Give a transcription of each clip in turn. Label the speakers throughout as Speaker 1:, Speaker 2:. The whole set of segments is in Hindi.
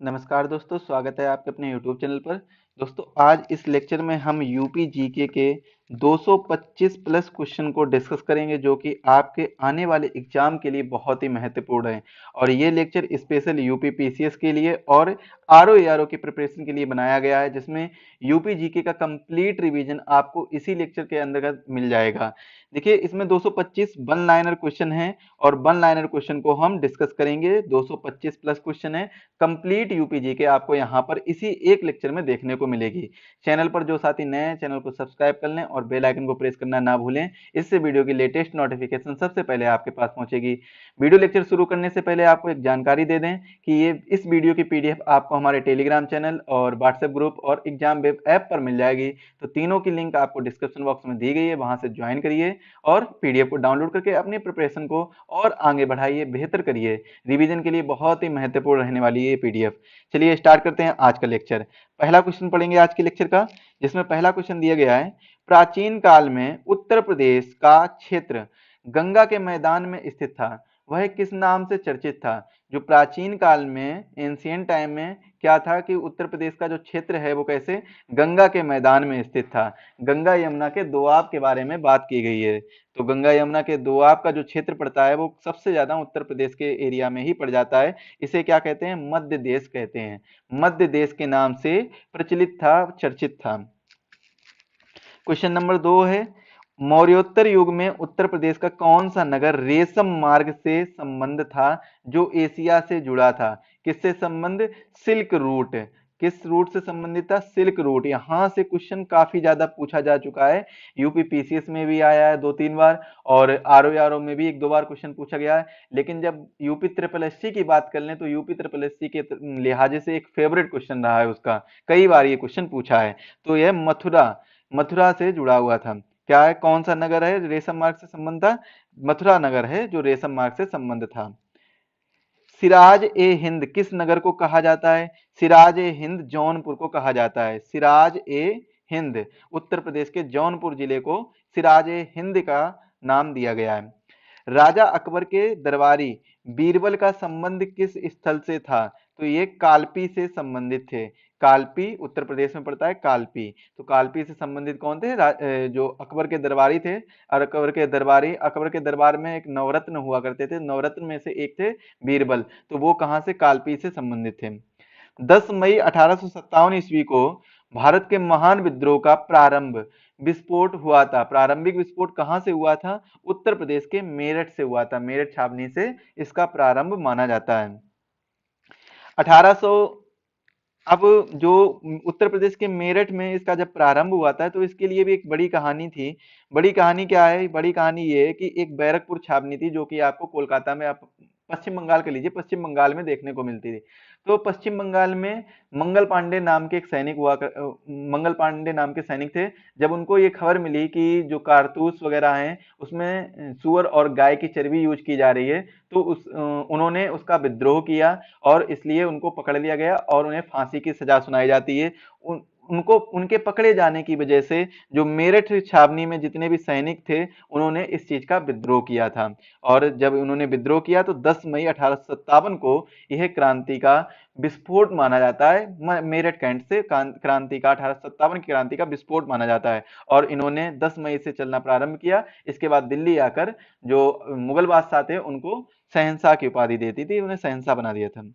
Speaker 1: नमस्कार दोस्तों, स्वागत है आपके अपने YouTube चैनल पर। दोस्तों, आज इस लेक्चर में हम यूपी जीके के 225 प्लस क्वेश्चन को डिस्कस करेंगे, जो कि आपके आने वाले एग्जाम के लिए बहुत ही महत्वपूर्ण है। और ये लेक्चर स्पेशल यूपी पीसीएस के लिए और आरओ एआरओ की प्रिपरेशन के लिए बनाया गया है, जिसमें यूपी जीके का कंप्लीट रिवीजन आपको इसी लेक्चर के अंतर्गत मिल जाएगा। देखिए, इसमें 225 वन लाइनर क्वेश्चन हैं और वन लाइनर क्वेश्चन को हम डिस्कस करेंगे। 225 प्लस क्वेश्चन है, कंप्लीट यूपीजी के आपको यहाँ पर इसी एक लेक्चर में देखने को मिलेगी। चैनल पर जो साथी नए हैं, चैनल को सब्सक्राइब कर लें और बेल आइकन को प्रेस करना ना भूलें। इससे वीडियो की लेटेस्ट नोटिफिकेशन सबसे पहले आपके पास पहुंचेगी। वीडियो लेक्चर शुरू करने से पहले आपको एक जानकारी दे दें कि ये इस वीडियो की पीडीएफ आपको हमारे टेलीग्राम चैनल और व्हाट्सएप ग्रुप और एग्जाम वेब ऐप पर मिल जाएगी। तो तीनों की लिंक आपको डिस्क्रिप्शन बॉक्स में दी गई है, वहां से ज्वाइन करिए और पीडीएफ को डाउनलोड करके अपनी प्रिपरेशन को और आगे बढ़ाइए, बेहतर करिए। रिवीजन के लिए बहुत ही महत्वपूर्ण रहने वाली है ये पीडीएफ। चलिए स्टार्ट करते हैं आज का लेक्चर। पहला क्वेश्चन पढ़ेंगे आज के लेक्चर का, जिसमें पहला क्वेश्चन दिया गया है, प्राचीन काल में उत्तर प्रदेश का क्षेत्र गंगा के मैदान में स्थित था, वह किस नाम से चर्चित था? जो प्राचीन काल में एंशियंट टाइम में क्या था कि उत्तर प्रदेश का जो क्षेत्र है वो कैसे गंगा के मैदान में स्थित था। गंगा यमुना के दोआब के बारे में बात की गई है। तो गंगा यमुना के दोआब का जो क्षेत्र पड़ता है वो सबसे ज्यादा उत्तर प्रदेश के एरिया में ही पड़ जाता है। इसे क्या कहते हैं? मध्य देश कहते हैं। मध्य देश के नाम से प्रचलित था, चर्चित था। क्वेश्चन नंबर 2 है, मौर्योत्तर युग में उत्तर प्रदेश का कौन सा नगर रेशम मार्ग से संबंध था, जो एशिया से जुड़ा था? किससे संबंध? Silk route. किस रूट से संबंधित था? Silk route. यहां से क्वेश्चन काफी ज्यादा पूछा जा चुका है। यूपी पीसीएस में भी आया है 2-3 बार और आरओ में भी 1-2 बार क्वेश्चन पूछा गया है। लेकिन जब यूपी ट्रिपल एससी की बात कर लें तो यूपी ट्रिपल एससी के लिहाजे से एक फेवरेट क्वेश्चन रहा है उसका। कई बार ये क्वेश्चन पूछा है। तो यह मथुरा से जुड़ा हुआ था। क्या है? कौन सा नगर है रेशम मार्ग से संबंध था? मथुरा नगर है जो रेशम मार्ग से संबंध था। सिराज ए हिंद किस नगर को कहा जाता है? सिराज ए हिंद जौनपुर को कहा जाता है। सिराज ए हिंद, उत्तर प्रदेश के जौनपुर जिले को सिराज ए हिंद का नाम दिया गया है। राजा अकबर के दरबारी बीरबल का संबंध किस स्थल से था? तो ये कालपी से संबंधित थे। कालपी उत्तर प्रदेश में पड़ता है, कालपी। तो कालपी से संबंधित कौन थे? जो अकबर के दरबारी थे। और अकबर के दरबार में एक नवरत्न हुआ करते थे, नवरत्न में से एक थे बीरबल। तो वो कहां से? कालपी से संबंधित थे। 10 मई 1857 ईस्वी को भारत के महान विद्रोह का प्रारंभ विस्फोट हुआ था। प्रारंभिक विस्फोट कहां से हुआ था? उत्तर प्रदेश के मेरठ से हुआ था। मेरठ छावनी से इसका प्रारंभ माना जाता है। 1800 अब जो उत्तर प्रदेश के मेरठ में इसका जब प्रारंभ हुआ था तो इसके लिए भी एक बड़ी कहानी थी। बड़ी कहानी क्या है? बड़ी कहानी ये है कि एक बैरकपुर छावनी थी, जो कि आपको कोलकाता में, आप पश्चिम बंगाल के लीजिए, पश्चिम बंगाल में देखने को मिलती थी। तो पश्चिम बंगाल में मंगल पांडे नाम के एक सैनिक मंगल पांडे नाम के सैनिक थे। जब उनको ये खबर मिली कि जो कारतूस वगैरह हैं उसमें सुअर और गाय की चर्बी यूज की जा रही है, तो उन्होंने उसका विद्रोह किया और इसलिए उनको पकड़ लिया गया और उन्हें फांसी की सजा सुनाई जाती है। उनको उनके पकड़े जाने की वजह से जो मेरठ छावनी में जितने भी सैनिक थे उन्होंने इस चीज का विद्रोह किया था। और जब उन्होंने विद्रोह किया तो 10 मई 1857 को यह क्रांति का विस्फोट माना जाता है। मेरठ कैंट से क्रांति का 1857 की क्रांति का विस्फोट माना जाता है। और इन्होंने 10 मई से चलना प्रारंभ किया। इसके बाद दिल्ली आकर जो मुगल बादशाह थे उनको शहंशाह की उपाधि देती थी, उन्हें शहंशाह बना दिया था।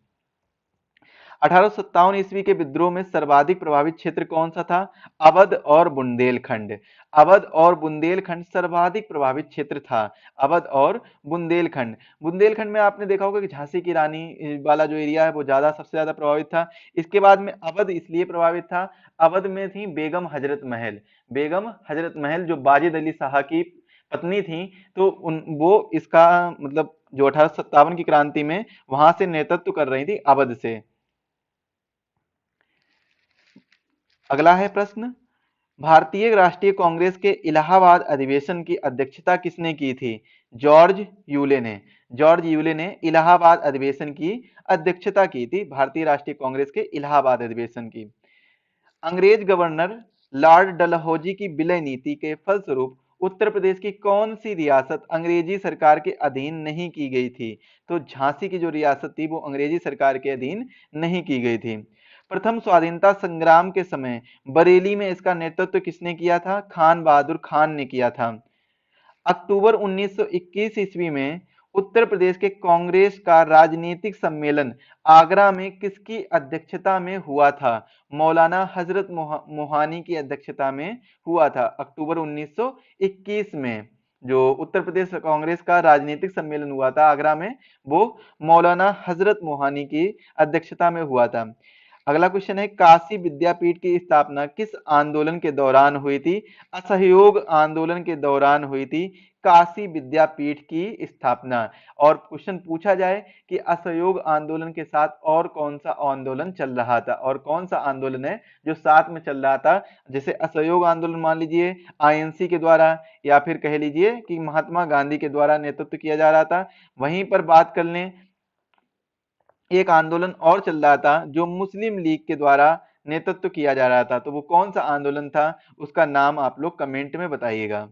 Speaker 1: 1857 ईस्वी के विद्रोह में सर्वाधिक प्रभावित क्षेत्र कौन सा था? अवध और बुंदेलखंड। अवध और बुंदेलखंड सर्वाधिक प्रभावित क्षेत्र था। अवध और बुंदेलखंड। बुंदेलखंड में आपने देखा होगा कि झांसी की रानी वाला जो एरिया है वो सबसे ज्यादा प्रभावित था। इसके बाद में अवध इसलिए प्रभावित था, अवध में थी बेगम हजरत महल। बेगम हजरत महल जो वाजिद अली शाह की पत्नी थी, तो वो इसका मतलब जो 1857 की क्रांति में वहां से नेतृत्व कर रही थी, अवध से। अगला है प्रश्न, भारतीय राष्ट्रीय कांग्रेस के इलाहाबाद अधिवेशन की अध्यक्षता किसने की थी? जॉर्ज यूले ने। जॉर्ज यूले ने इलाहाबाद अधिवेशन की अध्यक्षता की थी, भारतीय राष्ट्रीय कांग्रेस के इलाहाबाद अधिवेशन की। अंग्रेज गवर्नर लॉर्ड डलहौजी की विलय नीति के फलस्वरूप उत्तर प्रदेश की कौन सी रियासत अंग्रेजी सरकार के अधीन नहीं की गई थी? तो झांसी की जो रियासत थी वो अंग्रेजी सरकार के अधीन नहीं की गई थी। प्रथम स्वाधीनता संग्राम के समय बरेली में इसका नेतृत्व किसने किया था? खान बहादुर खान ने किया था। अक्टूबर 1921 ईस्वी में उत्तर प्रदेश के कांग्रेस का राजनीतिक सम्मेलन आगरा में किसकी अध्यक्षता में हुआ था? मौलाना हजरत मोहानी की अध्यक्षता में हुआ था। अक्टूबर 1921 में जो उत्तर प्रदेश कांग्रेस का राजनीतिक सम्मेलन हुआ था आगरा में, वो मौलाना हजरत मोहानी की अध्यक्षता में हुआ था। अगला क्वेश्चन है, काशी विद्यापीठ की स्थापना किस आंदोलन के दौरान हुई थी? असहयोग आंदोलन के दौरान हुई थी काशी विद्यापीठ की स्थापना। और क्वेश्चन पूछा जाए कि असहयोग आंदोलन के साथ और कौन सा आंदोलन चल रहा था, और कौन सा आंदोलन है जो साथ में चल रहा था? जैसे असहयोग आंदोलन मान लीजिए आईएनसी के द्वारा, या फिर कह लीजिए कि महात्मा गांधी के द्वारा नेतृत्व किया जा रहा था। वहीं पर बात कर लें, एक आंदोलन और चल रहा था जो मुस्लिम लीग के द्वारा नेतृत्व किया जा रहा था, तो वो कौन सा आंदोलन था? उसका नाम आप लोग कमेंट में बताइएगा।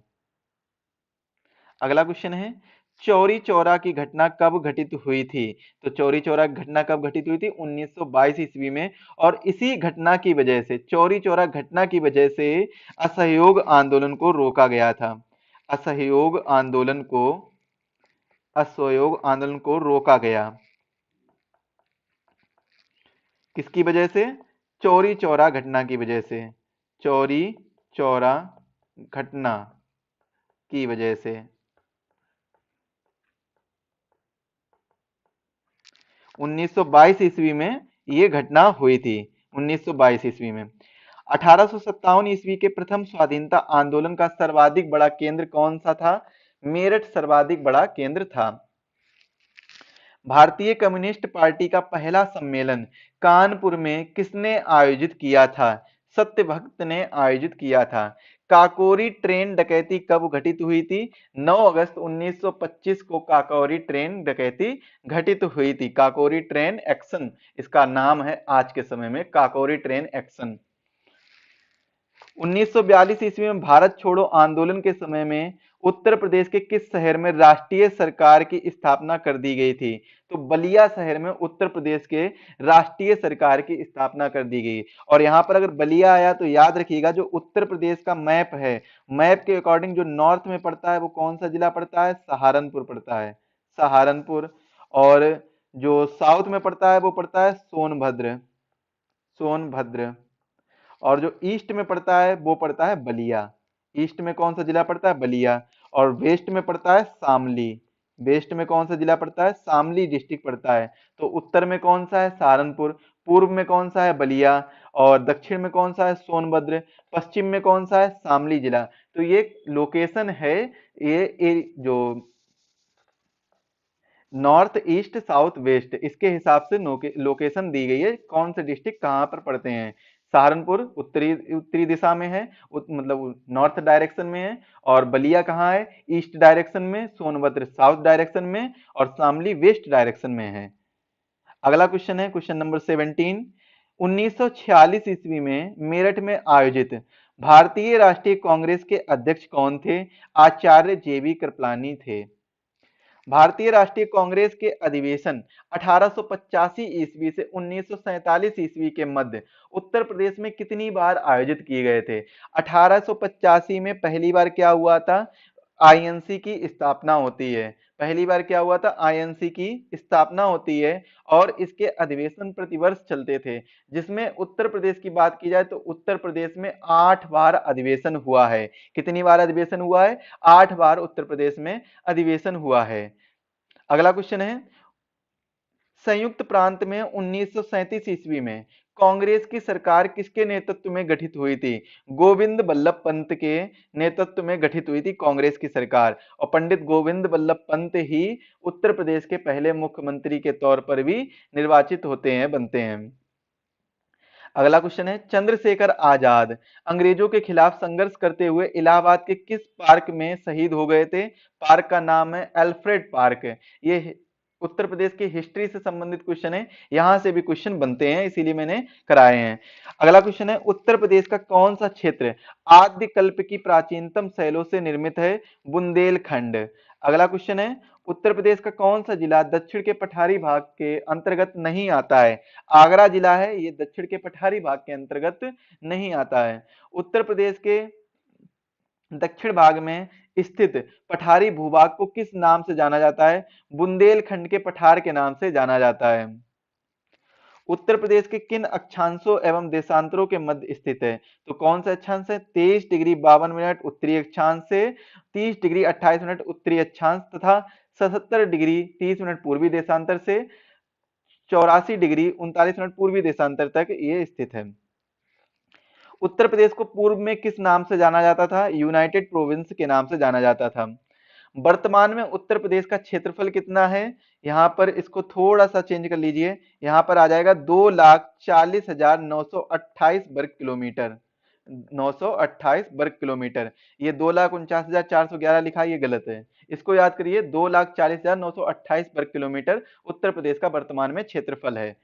Speaker 1: अगला क्वेश्चन है, चौरी चौरा की घटना कब घटित हुई थी? तो चौरी चौरा की घटना कब घटित हुई थी? 1922 ईस्वी में। और इसी घटना की वजह से, चौरी चौरा घटना की वजह से असहयोग आंदोलन को रोका गया था। असहयोग आंदोलन को रोका गया। किसकी वजह से? चौरी चौरा घटना की वजह से। चौरी चौरा घटना की वजह से 1922 ईस्वी में ये घटना हुई थी। 1922 ईस्वी में 1857 ईस्वी के प्रथम स्वाधीनता आंदोलन का सर्वाधिक बड़ा केंद्र कौन सा था? मेरठ सर्वाधिक बड़ा केंद्र था। भारतीय कम्युनिस्ट पार्टी का पहला सम्मेलन कानपुर में किसने आयोजित किया था? सत्यभक्त ने आयोजित किया था। काकोरी ट्रेन डकैती कब घटित हुई थी? 9 अगस्त 1925 को काकोरी ट्रेन डकैती घटित हुई थी। काकोरी ट्रेन एक्शन इसका नाम है आज के समय में, काकोरी ट्रेन एक्शन। 1942 ईस्वी में भारत छोड़ो आंदोलन के समय में उत्तर प्रदेश के किस शहर में राष्ट्रीय सरकार की स्थापना कर दी गई थी? तो बलिया शहर में उत्तर प्रदेश के राष्ट्रीय सरकार की स्थापना कर दी गई। और यहां पर अगर बलिया आया तो याद रखिएगा, जो उत्तर प्रदेश का मैप है, मैप के अकॉर्डिंग जो नॉर्थ में पड़ता है वो कौन सा जिला पड़ता है? सहारनपुर पड़ता है, सहारनपुर। और जो साउथ में पड़ता है वो पड़ता है सोनभद्र, सोनभद्र। और जो ईस्ट में पड़ता है वो पड़ता है बलिया। ईस्ट में कौन सा जिला पड़ता है? बलिया। और वेस्ट में पड़ता है शामली। वेस्ट में कौन सा जिला पड़ता है? शामली डिस्ट्रिक्ट पड़ता है। तो उत्तर में कौन सा है? सहारनपुर। पूर्व में कौन सा है? बलिया। और दक्षिण में कौन सा है? सोनभद्र। पश्चिम में कौन सा है? शामली जिला। तो ये लोकेशन है, ये जो नॉर्थ ईस्ट साउथ वेस्ट, इसके हिसाब से लोकेशन दी गई है, कौन से डिस्ट्रिक्ट कहाँ पर पड़ते हैं। सहारनपुर उत्तरी उत्तरी दिशा में है, मतलब नॉर्थ डायरेक्शन में है। और बलिया कहाँ है? ईस्ट डायरेक्शन में। सोनभद्र साउथ डायरेक्शन में। और शामली वेस्ट डायरेक्शन में है। अगला क्वेश्चन है क्वेश्चन नंबर 17। 1946 ईस्वी में मेरठ में आयोजित भारतीय राष्ट्रीय कांग्रेस के अध्यक्ष कौन थे? आचार्य जेबी कृपलानी थे। भारतीय राष्ट्रीय कांग्रेस के अधिवेशन 1885 ईस्वी से 1947 ईस्वी के मध्य उत्तर प्रदेश में कितनी बार आयोजित किए गए थे? 1885 में पहली बार क्या हुआ था? आईएनसी की स्थापना होती है। पहली बार क्या हुआ था? आईएनसी की स्थापना होती है। और इसके अधिवेशन प्रतिवर्ष चलते थे, जिसमें उत्तर प्रदेश की बात की जाए तो उत्तर प्रदेश में 8 बार अधिवेशन हुआ है। कितनी बार अधिवेशन हुआ है? 8 बार उत्तर प्रदेश में अधिवेशन हुआ है। अगला क्वेश्चन है, संयुक्त प्रांत में 1937 ईस्वी में कांग्रेस की सरकार किसके नेतृत्व में गठित हुई थी? गोविंद बल्लभ पंत के नेतृत्व में गठित हुई थी कांग्रेस की सरकार। और पंडित गोविंद बल्लभ पंत ही उत्तर प्रदेश के पहले मुख्यमंत्री के तौर पर भी निर्वाचित होते हैं, बनते हैं। अगला क्वेश्चन है, चंद्रशेखर आजाद अंग्रेजों के खिलाफ संघर्ष करते हुए इलाहाबाद के किस पार्क में शहीद हो गए थे? पार्क का नाम है अल्फ्रेड पार्क। ये उत्तर प्रदेश की हिस्ट्री से संबंधित क्वेश्चन है, यहां से भी क्वेश्चन बनते हैं, इसीलिए मैंने कराए हैं। अगला क्वेश्चन है, उत्तर प्रदेश का कौन सा क्षेत्र आद्य कल्प की प्राचीनतम शैलों से निर्मित है? बुंदेलखंड। अगला क्वेश्चन है, उत्तर प्रदेश का कौन सा जिला दक्षिण के पठारी भाग के अंतर्गत नहीं आता है? आगरा जिला है, ये दक्षिण के पठारी भाग के अंतर्गत नहीं आता है। उत्तर प्रदेश के दक्षिण भाग में स्थित पठारी भूभाग को किस नाम से जाना जाता है? बुंदेलखंड के पठार के नाम से जाना जाता है। उत्तर प्रदेश के किन अक्षांशों एवं देशांतरों के मध्य स्थित है? तो कौन सा अक्षांश है? 23 डिग्री 52 मिनट उत्तरी अक्षांश से 30 डिग्री 28 मिनट उत्तरी अक्षांश तथा 77 डिग्री 30 मिनट पूर्वी देशांतर से 84 डिग्री 39 मिनट पूर्वी देशांतर तक ये स्थित है। उत्तर प्रदेश को पूर्व में किस नाम से जाना जाता था? यूनाइटेड प्रोविंस के नाम से जाना जाता था। वर्तमान में उत्तर प्रदेश का क्षेत्रफल कितना है? यहाँ पर इसको थोड़ा सा चेंज कर लीजिए, यहाँ पर आ जाएगा 2,40,928 वर्ग किलोमीटर। 928 वर्ग किलोमीटर। ये 2,49,411 लिखा है, ये गलत है, इसको याद करिए। 2,40,928 वर्ग किलोमीटर उत्तर प्रदेश का वर्तमान में क्षेत्रफल है।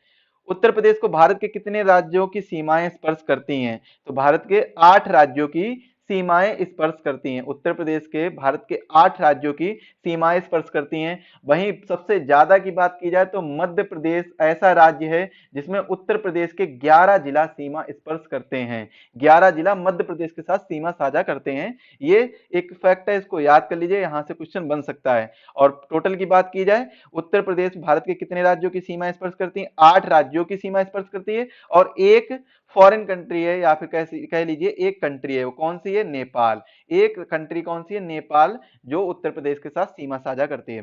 Speaker 1: उत्तर प्रदेश को भारत के कितने राज्यों की सीमाएं स्पर्श करती हैं? तो भारत के 8 राज्यों की सीमाएं स्पर्श करती हैं। उत्तर प्रदेश के भारत के 8 राज्यों की सीमाएं स्पर्श करती हैं। वहीं सबसे ज्यादा की बात की जाए तो मध्य प्रदेश ऐसा राज्य है जिसमें उत्तर प्रदेश के 11 जिला सीमा स्पर्श करते हैं। 11 जिला मध्य प्रदेश के साथ सीमा साझा करते हैं। ये एक फैक्ट है, इसको याद कर लीजिए, यहां से क्वेश्चन बन सकता है। और टोटल की बात की जाए, उत्तर प्रदेश भारत के कितने राज्यों की सीमा स्पर्श करती है? 8 राज्यों की सीमा स्पर्श करती है। और एक फॉरेन कंट्री है, या फिर कह लीजिए एक कंट्री है, वो कौन सी है? नेपाल। एक कंट्री कौन सी है? नेपाल, जो उत्तर प्रदेश के साथ सीमा साझा करती है।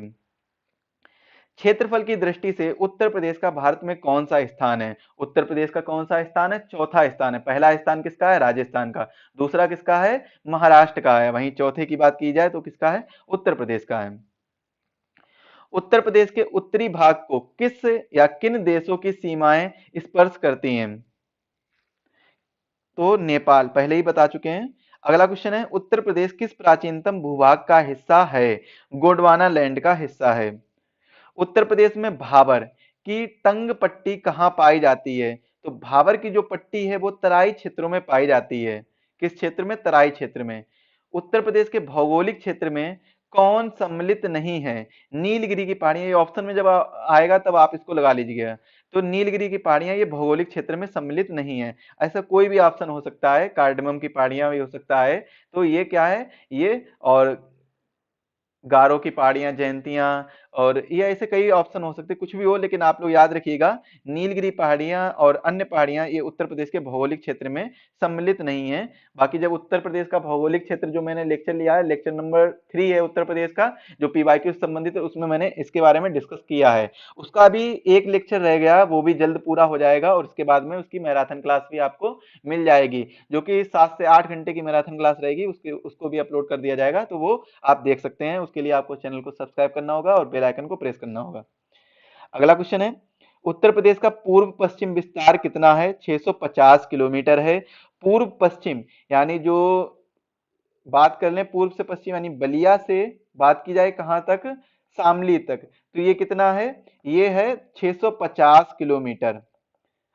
Speaker 1: क्षेत्रफल की दृष्टि से उत्तर प्रदेश का भारत में कौन सा स्थान है? उत्तर प्रदेश का कौन सा स्थान है? चौथा स्थान है। पहला स्थान किसका है? राजस्थान का। दूसरा किसका है? महाराष्ट्र का है। वहीं चौथे की बात की जाए तो किसका है? उत्तर प्रदेश का है। उत्तर प्रदेश के उत्तरी भाग को किस या किन देशों की सीमाएं स्पर्श करती हैं? तो नेपाल, पहले ही बता चुके हैं। अगला क्वेश्चन है, उत्तर प्रदेश किस प्राचीनतम भूभाग का हिस्सा है? गोंडवाना लैंड का हिस्सा है। उत्तर प्रदेश में भाबर की तंग पट्टी कहाँ पाई जाती है? तो भाबर की जो पट्टी है वो तराई क्षेत्रों में पाई जाती है। किस क्षेत्र में? तराई क्षेत्र में। उत्तर प्रदेश के भौगोलिक क्षेत्र में कौन सम्मिलित नहीं है? नीलगिरी की पहाड़ियां, ये ऑप्शन में जब आएगा तब आप इसको लगा लीजिएगा। तो नीलगिरी की पहाड़ियां ये भौगोलिक क्षेत्र में सम्मिलित नहीं है। ऐसा कोई भी ऑप्शन हो सकता है, कार्डमम की पहाड़ियां भी हो सकता है। तो ये क्या है? ये और गारो की पहाड़ियां, जयंतियां, और ये ऐसे कई ऑप्शन हो सकते हैं, कुछ भी हो, लेकिन आप लोग याद रखिएगा नीलगिरी पहाड़ियां और अन्य पहाड़ियां ये उत्तर प्रदेश के भौगोलिक क्षेत्र में सम्मिलित नहीं है। बाकी जब उत्तर प्रदेश का भौगोलिक क्षेत्र जो मैंने लेक्चर लिया है, लेक्चर नंबर 3 है उत्तर प्रदेश का, जो पीवाईक्यू से संबंधित है, उसमें मैंने इसके बारे में डिस्कस किया है। उसका भी एक लेक्चर रह गया, वो भी जल्द पूरा हो जाएगा, और उसके बाद में उसकी मैराथन क्लास भी आपको मिल जाएगी, जो कि 7 से 8 घंटे की मैराथन क्लास रहेगी। उसको भी अपलोड कर दिया जाएगा, तो वो आप देख सकते हैं। उसके लिए आपको चैनल को सब्सक्राइब करना होगा और बेल आइकन को प्रेस करना होगा। अगला क्वेश्चन है, उत्तर प्रदेश का पूर्व पश्चिम विस्तार कितना है? 650 किलोमीटर है। पूर्व पश्चिम यानी जो बात कर लें पूर्व से पश्चिम, यानी बलिया से बात की जाए कहां तक? शामली तक, तो ये कितना है? ये है 650 किलोमीटर।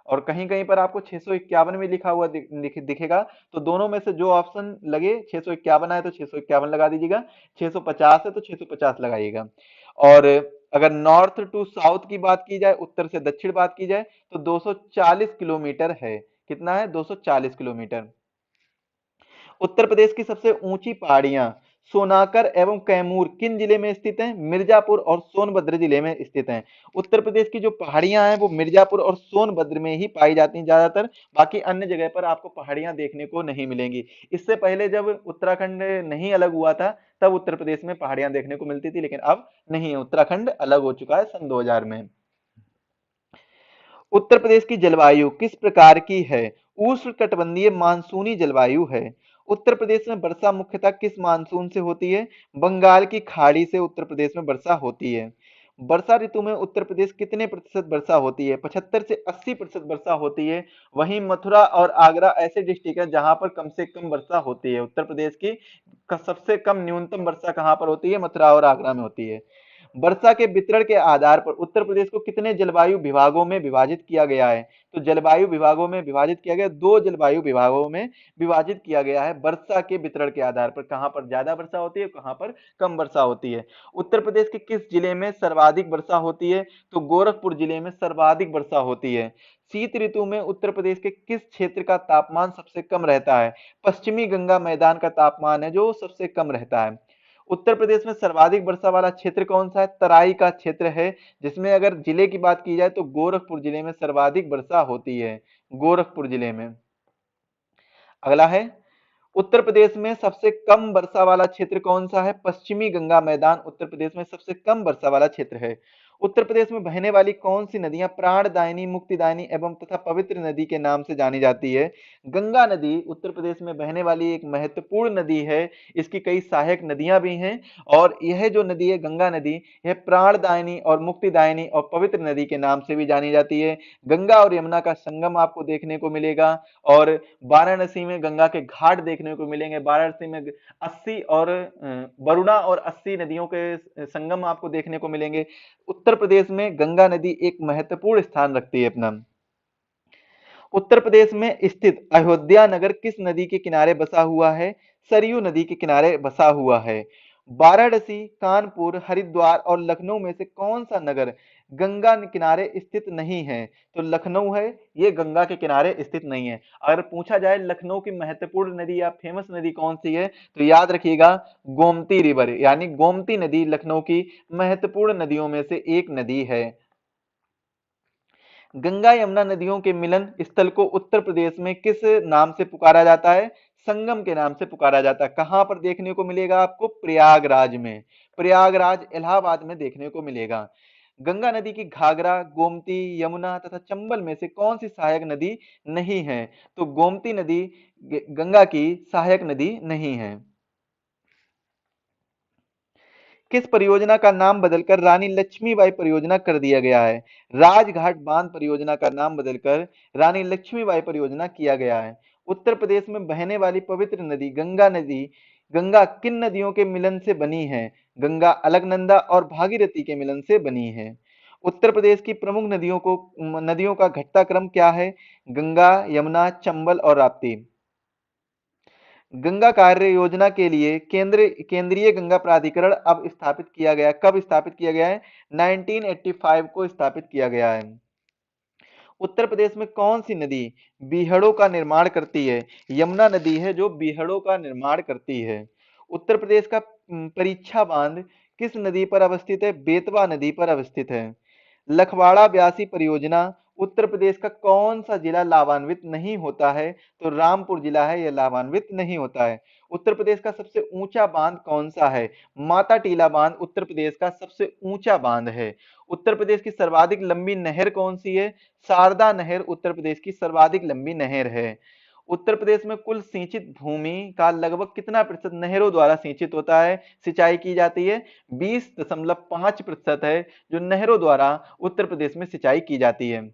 Speaker 1: और कहीं कहीं पर आपको 651 में लिखा हुआ दिखेगा। तो दोनों में से जो ऑप्शन लगे, 651 है तो 651 लगा दीजिएगा, 650 है तो 650 लगाइएगा। और अगर नॉर्थ टू साउथ की बात की जाए, उत्तर से दक्षिण बात की जाए, तो 240 किलोमीटर है। कितना है? 240 किलोमीटर। उत्तर प्रदेश की सबसे ऊंची पहाड़ियां सोनाकर एवं कैमूर किन जिले में स्थित हैं? मिर्जापुर और सोनभद्र जिले में स्थित हैं। उत्तर प्रदेश की जो पहाड़ियां हैं वो मिर्जापुर और सोनभद्र में ही पाई जाती हैं ज्यादातर। बाकी अन्य जगह पर आपको पहाड़ियां देखने को नहीं मिलेंगी। इससे पहले जब उत्तराखंड नहीं अलग हुआ था, तब उत्तर प्रदेश में पहाड़ियां देखने को मिलती थी, लेकिन अब नहीं है, उत्तराखंड अलग हो चुका है सन 2000 में। उत्तर प्रदेश की जलवायु किस प्रकार की है? उष्णकटिबंधीय मानसूनी जलवायु है। उत्तर प्रदेश में वर्षा मुख्यतः किस मानसून से होती है? बंगाल की खाड़ी से उत्तर प्रदेश में वर्षा होती है। वर्षा ऋतु में उत्तर प्रदेश कितने प्रतिशत वर्षा होती है? 75 से 80% वर्षा होती है। वहीं मथुरा और आगरा ऐसे डिस्ट्रिक्ट हैं जहां पर कम से कम वर्षा होती है। उत्तर प्रदेश की सबसे कम न्यूनतम वर्षा कहां पर होती है? मथुरा और आगरा में होती है। वर्षा के वितरण के आधार पर उत्तर प्रदेश को कितने जलवायु विभागों में विभाजित किया गया है? तो जलवायु विभागों में विभाजित किया गया, दो जलवायु विभागों में विभाजित किया गया है वर्षा के वितरण के आधार पर, कहां पर ज्यादा वर्षा होती है, कहां पर कम वर्षा होती है। उत्तर प्रदेश के किस जिले में सर्वाधिक वर्षा होती है? तो गोरखपुर जिले में सर्वाधिक वर्षा होती है। शीत ऋतु में उत्तर प्रदेश के किस क्षेत्र का तापमान सबसे कम रहता है? पश्चिमी गंगा मैदान का तापमान है जो सबसे कम रहता है। उत्तर प्रदेश में सर्वाधिक वर्षा वाला क्षेत्र कौन सा है? तराई का क्षेत्र है, जिसमें अगर जिले की बात की जाए तो गोरखपुर जिले में सर्वाधिक वर्षा होती है, गोरखपुर जिले में। अगला है, उत्तर प्रदेश में सबसे कम वर्षा वाला क्षेत्र कौन सा है? पश्चिमी गंगा मैदान उत्तर प्रदेश में सबसे कम वर्षा वाला क्षेत्र है। उत्तर प्रदेश में बहने वाली कौन सी नदियां प्राणदायिनी, मुक्तिदायिनी एवं तथा पवित्र नदी के नाम से जानी जाती है? गंगा नदी उत्तर प्रदेश में बहने वाली एक महत्वपूर्ण नदी है। इसकी कई सहायक नदियां भी हैं, और यह जो नदी है गंगा नदी, यह प्राणदायिनी और मुक्तिदायिनी और पवित्र नदी के नाम से भी जानी जाती है। गंगा और यमुना का संगम आपको देखने को मिलेगा, और वाराणसी में गंगा के घाट देखने को मिलेंगे। वाराणसी में 80 और वरुणा और 80 नदियों के संगम आपको देखने को मिलेंगे। उत्तर प्रदेश में गंगा नदी एक महत्वपूर्ण स्थान रखती है अपना। उत्तर प्रदेश में स्थित अयोध्या नगर किस नदी के किनारे बसा हुआ है? सरयू नदी के किनारे बसा हुआ है। वाराणसी, कानपुर, हरिद्वार और लखनऊ में से कौन सा नगर गंगा किनारे स्थित नहीं है? तो लखनऊ है, ये गंगा के किनारे स्थित नहीं है। अगर पूछा जाए लखनऊ की महत्वपूर्ण नदी या फेमस नदी कौन सी है, तो याद रखिएगा गोमती रिवर, यानी गोमती नदी लखनऊ की महत्वपूर्ण नदियों में से एक नदी है। गंगा यमुना नदियों के मिलन स्थल को उत्तर प्रदेश में किस नाम से पुकारा जाता है? संगम के नाम से पुकारा जाता है। कहां पर देखने को मिलेगा आपको? प्रयागराज में। प्रयागराज इलाहाबाद में देखने को मिलेगा। गंगा नदी की घाघरा, गोमती, यमुना तथा चंबल में से कौन सी सहायक नदी नहीं है? तो गोमती नदी गंगा की सहायक नदी नहीं है। किस परियोजना का नाम बदलकर रानी लक्ष्मीबाई परियोजना कर दिया गया है? राजघाट बांध परियोजना का नाम बदलकर रानी लक्ष्मीबाई परियोजना किया गया है। उत्तर प्रदेश में बहने वाली पवित्र नदी गंगा नदी, गंगा किन नदियों के मिलन से बनी है? गंगा अलकनंदा और भागीरथी के मिलन से बनी है। उत्तर प्रदेश की प्रमुख नदियों का घटता क्रम क्या है? गंगा, यमुना, चंबल और राप्ती। गंगा कार्य योजना के लिए केंद्रीय गंगा प्राधिकरण अब स्थापित किया गया। कब स्थापित किया गया है? 1985 को स्थापित किया गया है। उत्तर प्रदेश में कौन सी नदी बीहड़ों का निर्माण करती है? यमुना नदी है जो बीहड़ों का निर्माण करती है। उत्तर प्रदेश का परीक्षा बांध किस नदी पर अवस्थित है? बेतवा नदी पर अवस्थित है। लखवाड़ा ब्यासी परियोजना उत्तर प्रदेश का कौन सा जिला लाभान्वित नहीं होता है? तो रामपुर जिला है, यह लाभान्वित नहीं होता है। उत्तर प्रदेश का सबसे ऊंचा बांध कौन सा है? माता टीला बांध उत्तर प्रदेश का सबसे ऊंचा बांध है। उत्तर प्रदेश की सर्वाधिक लंबी नहर कौन सी है? शारदा नहर उत्तर प्रदेश की सर्वाधिक लंबी नहर है। उत्तर प्रदेश में कुल सिंचित भूमि का लगभग कितना प्रतिशत नहरों द्वारा सिंचित होता है, सिंचाई की जाती है? 20.5% है जो नहरों द्वारा उत्तर प्रदेश में सिंचाई की जाती है।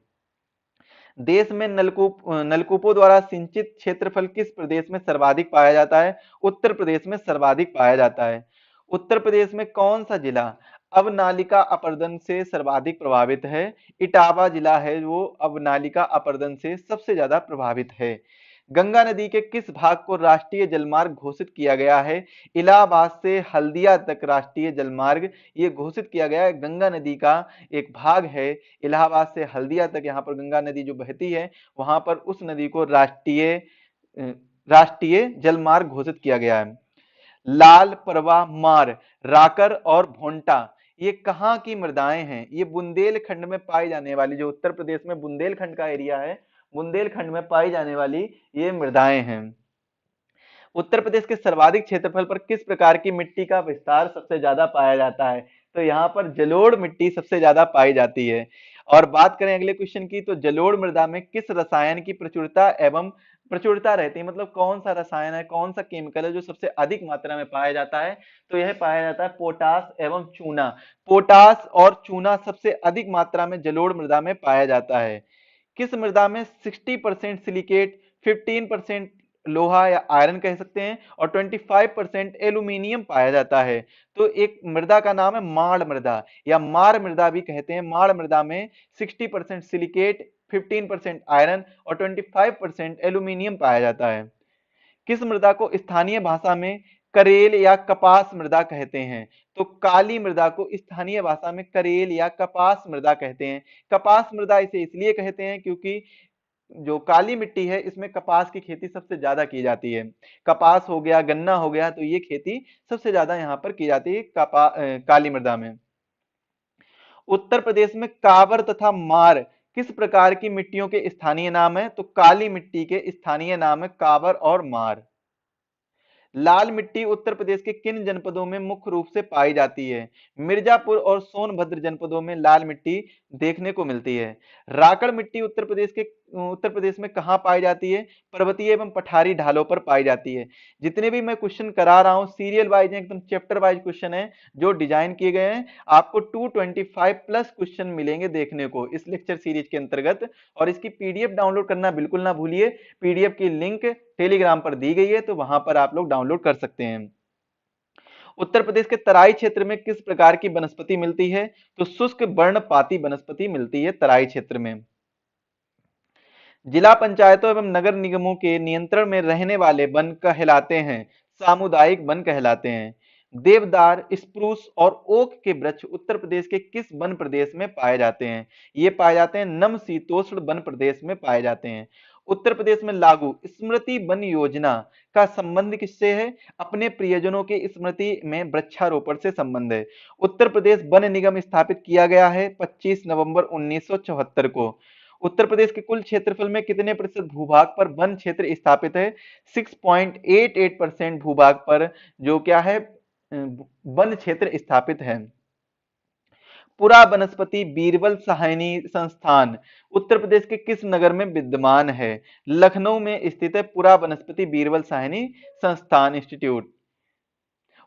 Speaker 1: देश में नलकूपों द्वारा सिंचित क्षेत्रफल किस प्रदेश में सर्वाधिक पाया जाता है? उत्तर प्रदेश में सर्वाधिक पाया जाता है। उत्तर प्रदेश में कौन सा जिला अवनालिका अपरदन से सर्वाधिक प्रभावित है? इटावा जिला है वो अवनालिका अपरदन से सबसे ज्यादा प्रभावित है। गंगा नदी के किस भाग को राष्ट्रीय जलमार्ग घोषित किया गया है? इलाहाबाद से हल्दिया तक राष्ट्रीय जलमार्ग ये घोषित किया गया है। गंगा नदी का एक भाग है, इलाहाबाद से हल्दिया तक यहाँ पर गंगा नदी जो बहती है, वहां पर उस नदी को राष्ट्रीय जलमार्ग घोषित किया गया है। लाल, परवा, मार, राकर और भोंटा ये कहाँ की मृदाएं हैं? ये बुंदेलखंड में पाई जाने वाली, जो उत्तर प्रदेश में बुंदेलखंड का एरिया है, बुंदेलखंड में पाई जाने वाली ये मृदाएं हैं। उत्तर प्रदेश के सर्वाधिक क्षेत्रफल पर किस प्रकार की मिट्टी का विस्तार सबसे ज्यादा पाया जाता है? तो यहाँ पर जलोढ़ मिट्टी सबसे ज्यादा पाई जाती है। और बात करें अगले क्वेश्चन की, तो जलोढ़ मृदा में किस रसायन की प्रचुरता रहती है? मतलब कौन सा रसायन है, कौन सा केमिकल है जो सबसे अधिक मात्रा में पाया जाता है? तो यह पाया जाता है पोटास एवं चूना। पोटास और चूना सबसे अधिक मात्रा में जलोढ़ मृदा में पाया जाता है। किस मृदा में 60% सिलिकेट, 15% लोहा या आयरन कह सकते हैं, और 25% एल्यूमिनियम पाया जाता है। तो एक मृदा का नाम है माड़ मृदा या मार मृदा भी कहते हैं। माड़ मृदा में 60% सिलिकेट, 15% आयरन और 25% एल्यूमिनियम पाया जाता है। किस मृदा को स्थानीय भाषा में करेल या कपास मृदा कहते हैं? तो काली मृदा को स्थानीय भाषा में करेल या कपास मृदा कहते हैं। कपास मृदा इसे इसलिए कहते हैं क्योंकि जो काली मिट्टी है इसमें कपास की खेती सबसे ज्यादा की जाती है। कपास हो गया, गन्ना हो गया, तो ये खेती सबसे ज्यादा यहाँ पर की जाती है काली मृदा में। उत्तर प्रदेश में काबर तथा मार किस प्रकार की मिट्टियों के स्थानीय नाम है? तो काली मिट्टी के स्थानीय नाम है काबर और मार। लाल मिट्टी उत्तर प्रदेश के किन जनपदों में मुख्य रूप से पाई जाती है? मिर्जापुर और सोनभद्र जनपदों में लाल मिट्टी देखने को मिलती है। राकड़ मिट्टी उत्तर प्रदेश में कहां पाई जाती है? पर्वतीय एवं पठारी ढालों पर पाई जाती है। जितने भी मैं क्वेश्चन करा रहा हूं सीरियल वाइज एकदम चैप्टर वाइज क्वेश्चन है जो डिजाइन किए गए हैं। आपको 225 प्लस क्वेश्चन मिलेंगे देखने को इस लेक्चर सीरीज के अंतर्गत, और इसकी पीडीएफ डाउनलोड करना बिल्कुल ना भूलिए। पीडीएफ की लिंक टेलीग्राम पर दी गई है, तो वहां पर आप लोग डाउनलोड कर सकते हैं। उत्तर प्रदेश के तराई क्षेत्र में किस प्रकार की वनस्पति मिलती है? तो शुष्क वर्णपाती वनस्पति मिलती है तराई क्षेत्र में। जिला पंचायतों एवं नगर निगमों के नियंत्रण में रहने वाले वन कहलाते हैं सामुदायिक वन कहलाते हैं। देवदार, स्प्रूस और ओक के वृक्ष उत्तर प्रदेश के किस वन प्रदेश में पाए जाते हैं? ये पाए जाते हैं समशीतोष्ण वन प्रदेश में पाए जाते हैं। उत्तर प्रदेश में लागू स्मृति वन योजना का संबंध किससे है? अपने प्रियजनों की स्मृति में वृक्षारोपण से संबंध है। उत्तर प्रदेश वन निगम स्थापित किया गया है 25 नवंबर 1974 को। उत्तर प्रदेश के कुल क्षेत्रफल में कितने प्रतिशत भूभाग पर वन क्षेत्र स्थापित है? 6.88% भूभाग पर जो क्या है वन क्षेत्र स्थापित है। पुरा वनस्पति बीरबल साहनी संस्थान उत्तर प्रदेश के किस नगर में विद्यमान है? लखनऊ में स्थित है पुरा वनस्पति बीरबल साहनी संस्थान इंस्टीट्यूट।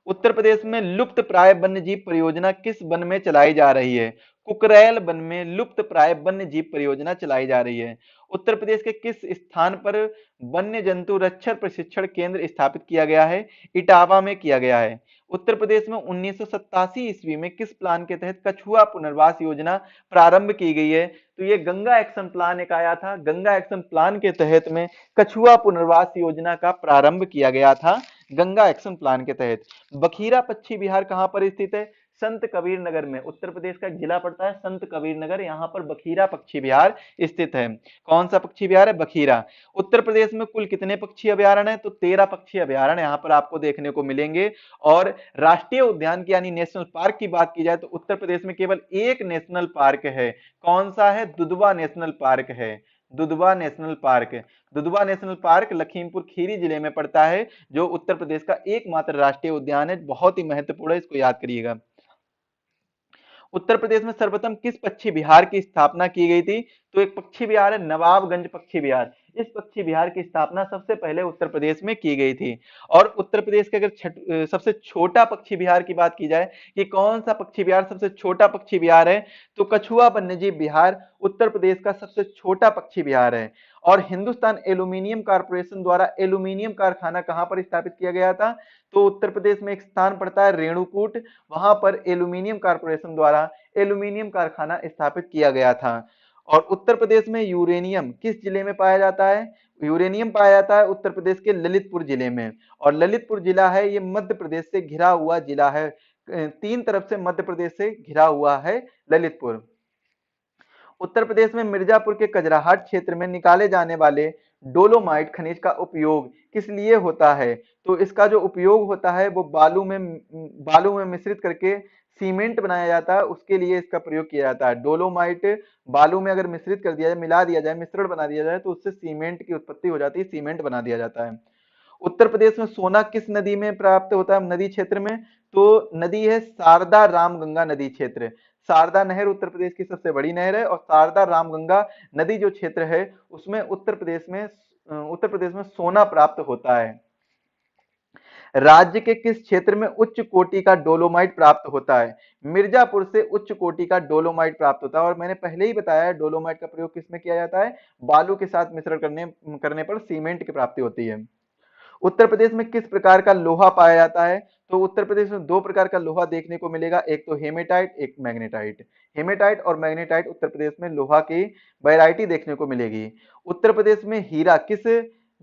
Speaker 1: उत्तर प्रदेश में लुप्त प्राय वन्य जीव परियोजना किस वन में चलाई जा रही है? कुकरेल वन में लुप्त प्राय वन्य जीव परियोजना चलाई जा रही है। उत्तर प्रदेश के किस स्थान पर वन्य जंतु रक्षण प्रशिक्षण केंद्र स्थापित किया गया है? इटावा में किया गया है। उत्तर प्रदेश में 1987 ईस्वी में किस प्लान के तहत कछुआ पुनर्वास योजना प्रारंभ की गई है? तो ये गंगा एक्शन प्लान एक आया था, गंगा एक्शन प्लान के तहत में कछुआ पुनर्वास योजना का प्रारंभ किया गया था गंगा एक्शन प्लान के तहत। बखीरा पक्षी विहार कहां पर स्थित है? संत कबीर नगर में। उत्तर प्रदेश का एक जिला पड़ता है संत कबीर नगर, यहाँ पर बखीरा पक्षी विहार स्थित है। कौन सा पक्षी विहार है? बखीरा। उत्तर प्रदेश में कुल कितने पक्षी अभ्यारण्य है? तो 13 पक्षी अभ्यारण्य यहाँ पर आपको देखने को मिलेंगे। और राष्ट्रीय उद्यान की यानी नेशनल पार्क की बात की जाए तो उत्तर प्रदेश में केवल एक नेशनल पार्क है। कौन सा है? दुधवा नेशनल पार्क है। Dudhwa national park. Dudhwa national park Lakhimpur Kheri जिले में पड़ता है, जो उत्तर प्रदेश का एकमात्र राष्ट्रीय उद्यान है। बहुत ही महत्वपूर्ण है, इसको याद करिएगा। उत्तर प्रदेश में सर्वप्रथम किस पक्षी विहार की स्थापना की गई थी? तो एक पक्षी विहार है नवाबगंज पक्षी विहार। इस पक्षी विहार की स्थापना सबसे पहले उत्तर प्रदेश में की गई थी। और उत्तर प्रदेश के अगर सबसे छोटा पक्षी विहार की बात की जाए कि कौन सा पक्षी विहार सबसे छोटा पक्षी विहार है, तो कछुआ वन्यजीव विहार उत्तर प्रदेश का सबसे छोटा पक्षी विहार है। और हिंदुस्तान एल्यूमिनियम कारपोरेशन द्वारा एल्यूमिनियम कारखाना कहां पर स्थापित किया गया था? तो उत्तर प्रदेश में एक स्थान पड़ता है रेणुकूट, वहां पर एल्यूमिनियम कारपोरेशन द्वारा एल्यूमिनियम कारखाना स्थापित किया गया था। और उत्तर प्रदेश में यूरेनियम किस जिले में पाया जाता है? यूरेनियम पाया जाता है उत्तर प्रदेश के ललितपुर जिले में। और ललितपुर जिला है ये मध्य प्रदेश से घिरा हुआ जिला है, तीन तरफ से मध्य प्रदेश से घिरा हुआ है ललितपुर। उत्तर प्रदेश में मिर्जापुर के कजराहाट क्षेत्र में निकाले जाने वाले डोलोमाइट खनिज का उपयोग किस लिए होता है? तो इसका जो उपयोग होता है वो बालू में मिश्रित करके सीमेंट बनाया जाता है, उसके लिए इसका प्रयोग किया जाता है। डोलोमाइट बालू में अगर मिश्रित कर दिया जाए, मिला दिया जाए, मिश्रण बना दिया जाए तो उससे सीमेंट की उत्पत्ति हो जाती है, सीमेंट बना दिया जाता है। उत्तर प्रदेश में सोना किस नदी में प्राप्त होता है? नदी क्षेत्र में। तो नदी है शारदा रामगंगा नदी क्षेत्र। शारदा नहर उत्तर प्रदेश की सबसे बड़ी नहर है, और शारदा रामगंगा नदी जो क्षेत्र है उसमें उत्तर प्रदेश में सोना प्राप्त होता है। राज्य के किस क्षेत्र में उच्च कोटि का डोलोमाइट प्राप्त होता है? मिर्जापुर से उच्च कोटि का डोलोमाइट प्राप्त होता है। और मैंने पहले ही बताया है डोलोमाइट का प्रयोग किसमें किया जाता है? बालू के साथ मिश्रण करने पर सीमेंट की प्राप्ति होती है। उत्तर प्रदेश में किस प्रकार का लोहा पाया जाता है? तो उत्तर प्रदेश में दो प्रकार का लोहा देखने को मिलेगा, एक तो हेमेटाइट, एक मैग्नेटाइट। हेमेटाइट और मैग्नेटाइट उत्तर प्रदेश में लोहा की वैरायटी देखने को मिलेगी। उत्तर प्रदेश में हीरा किस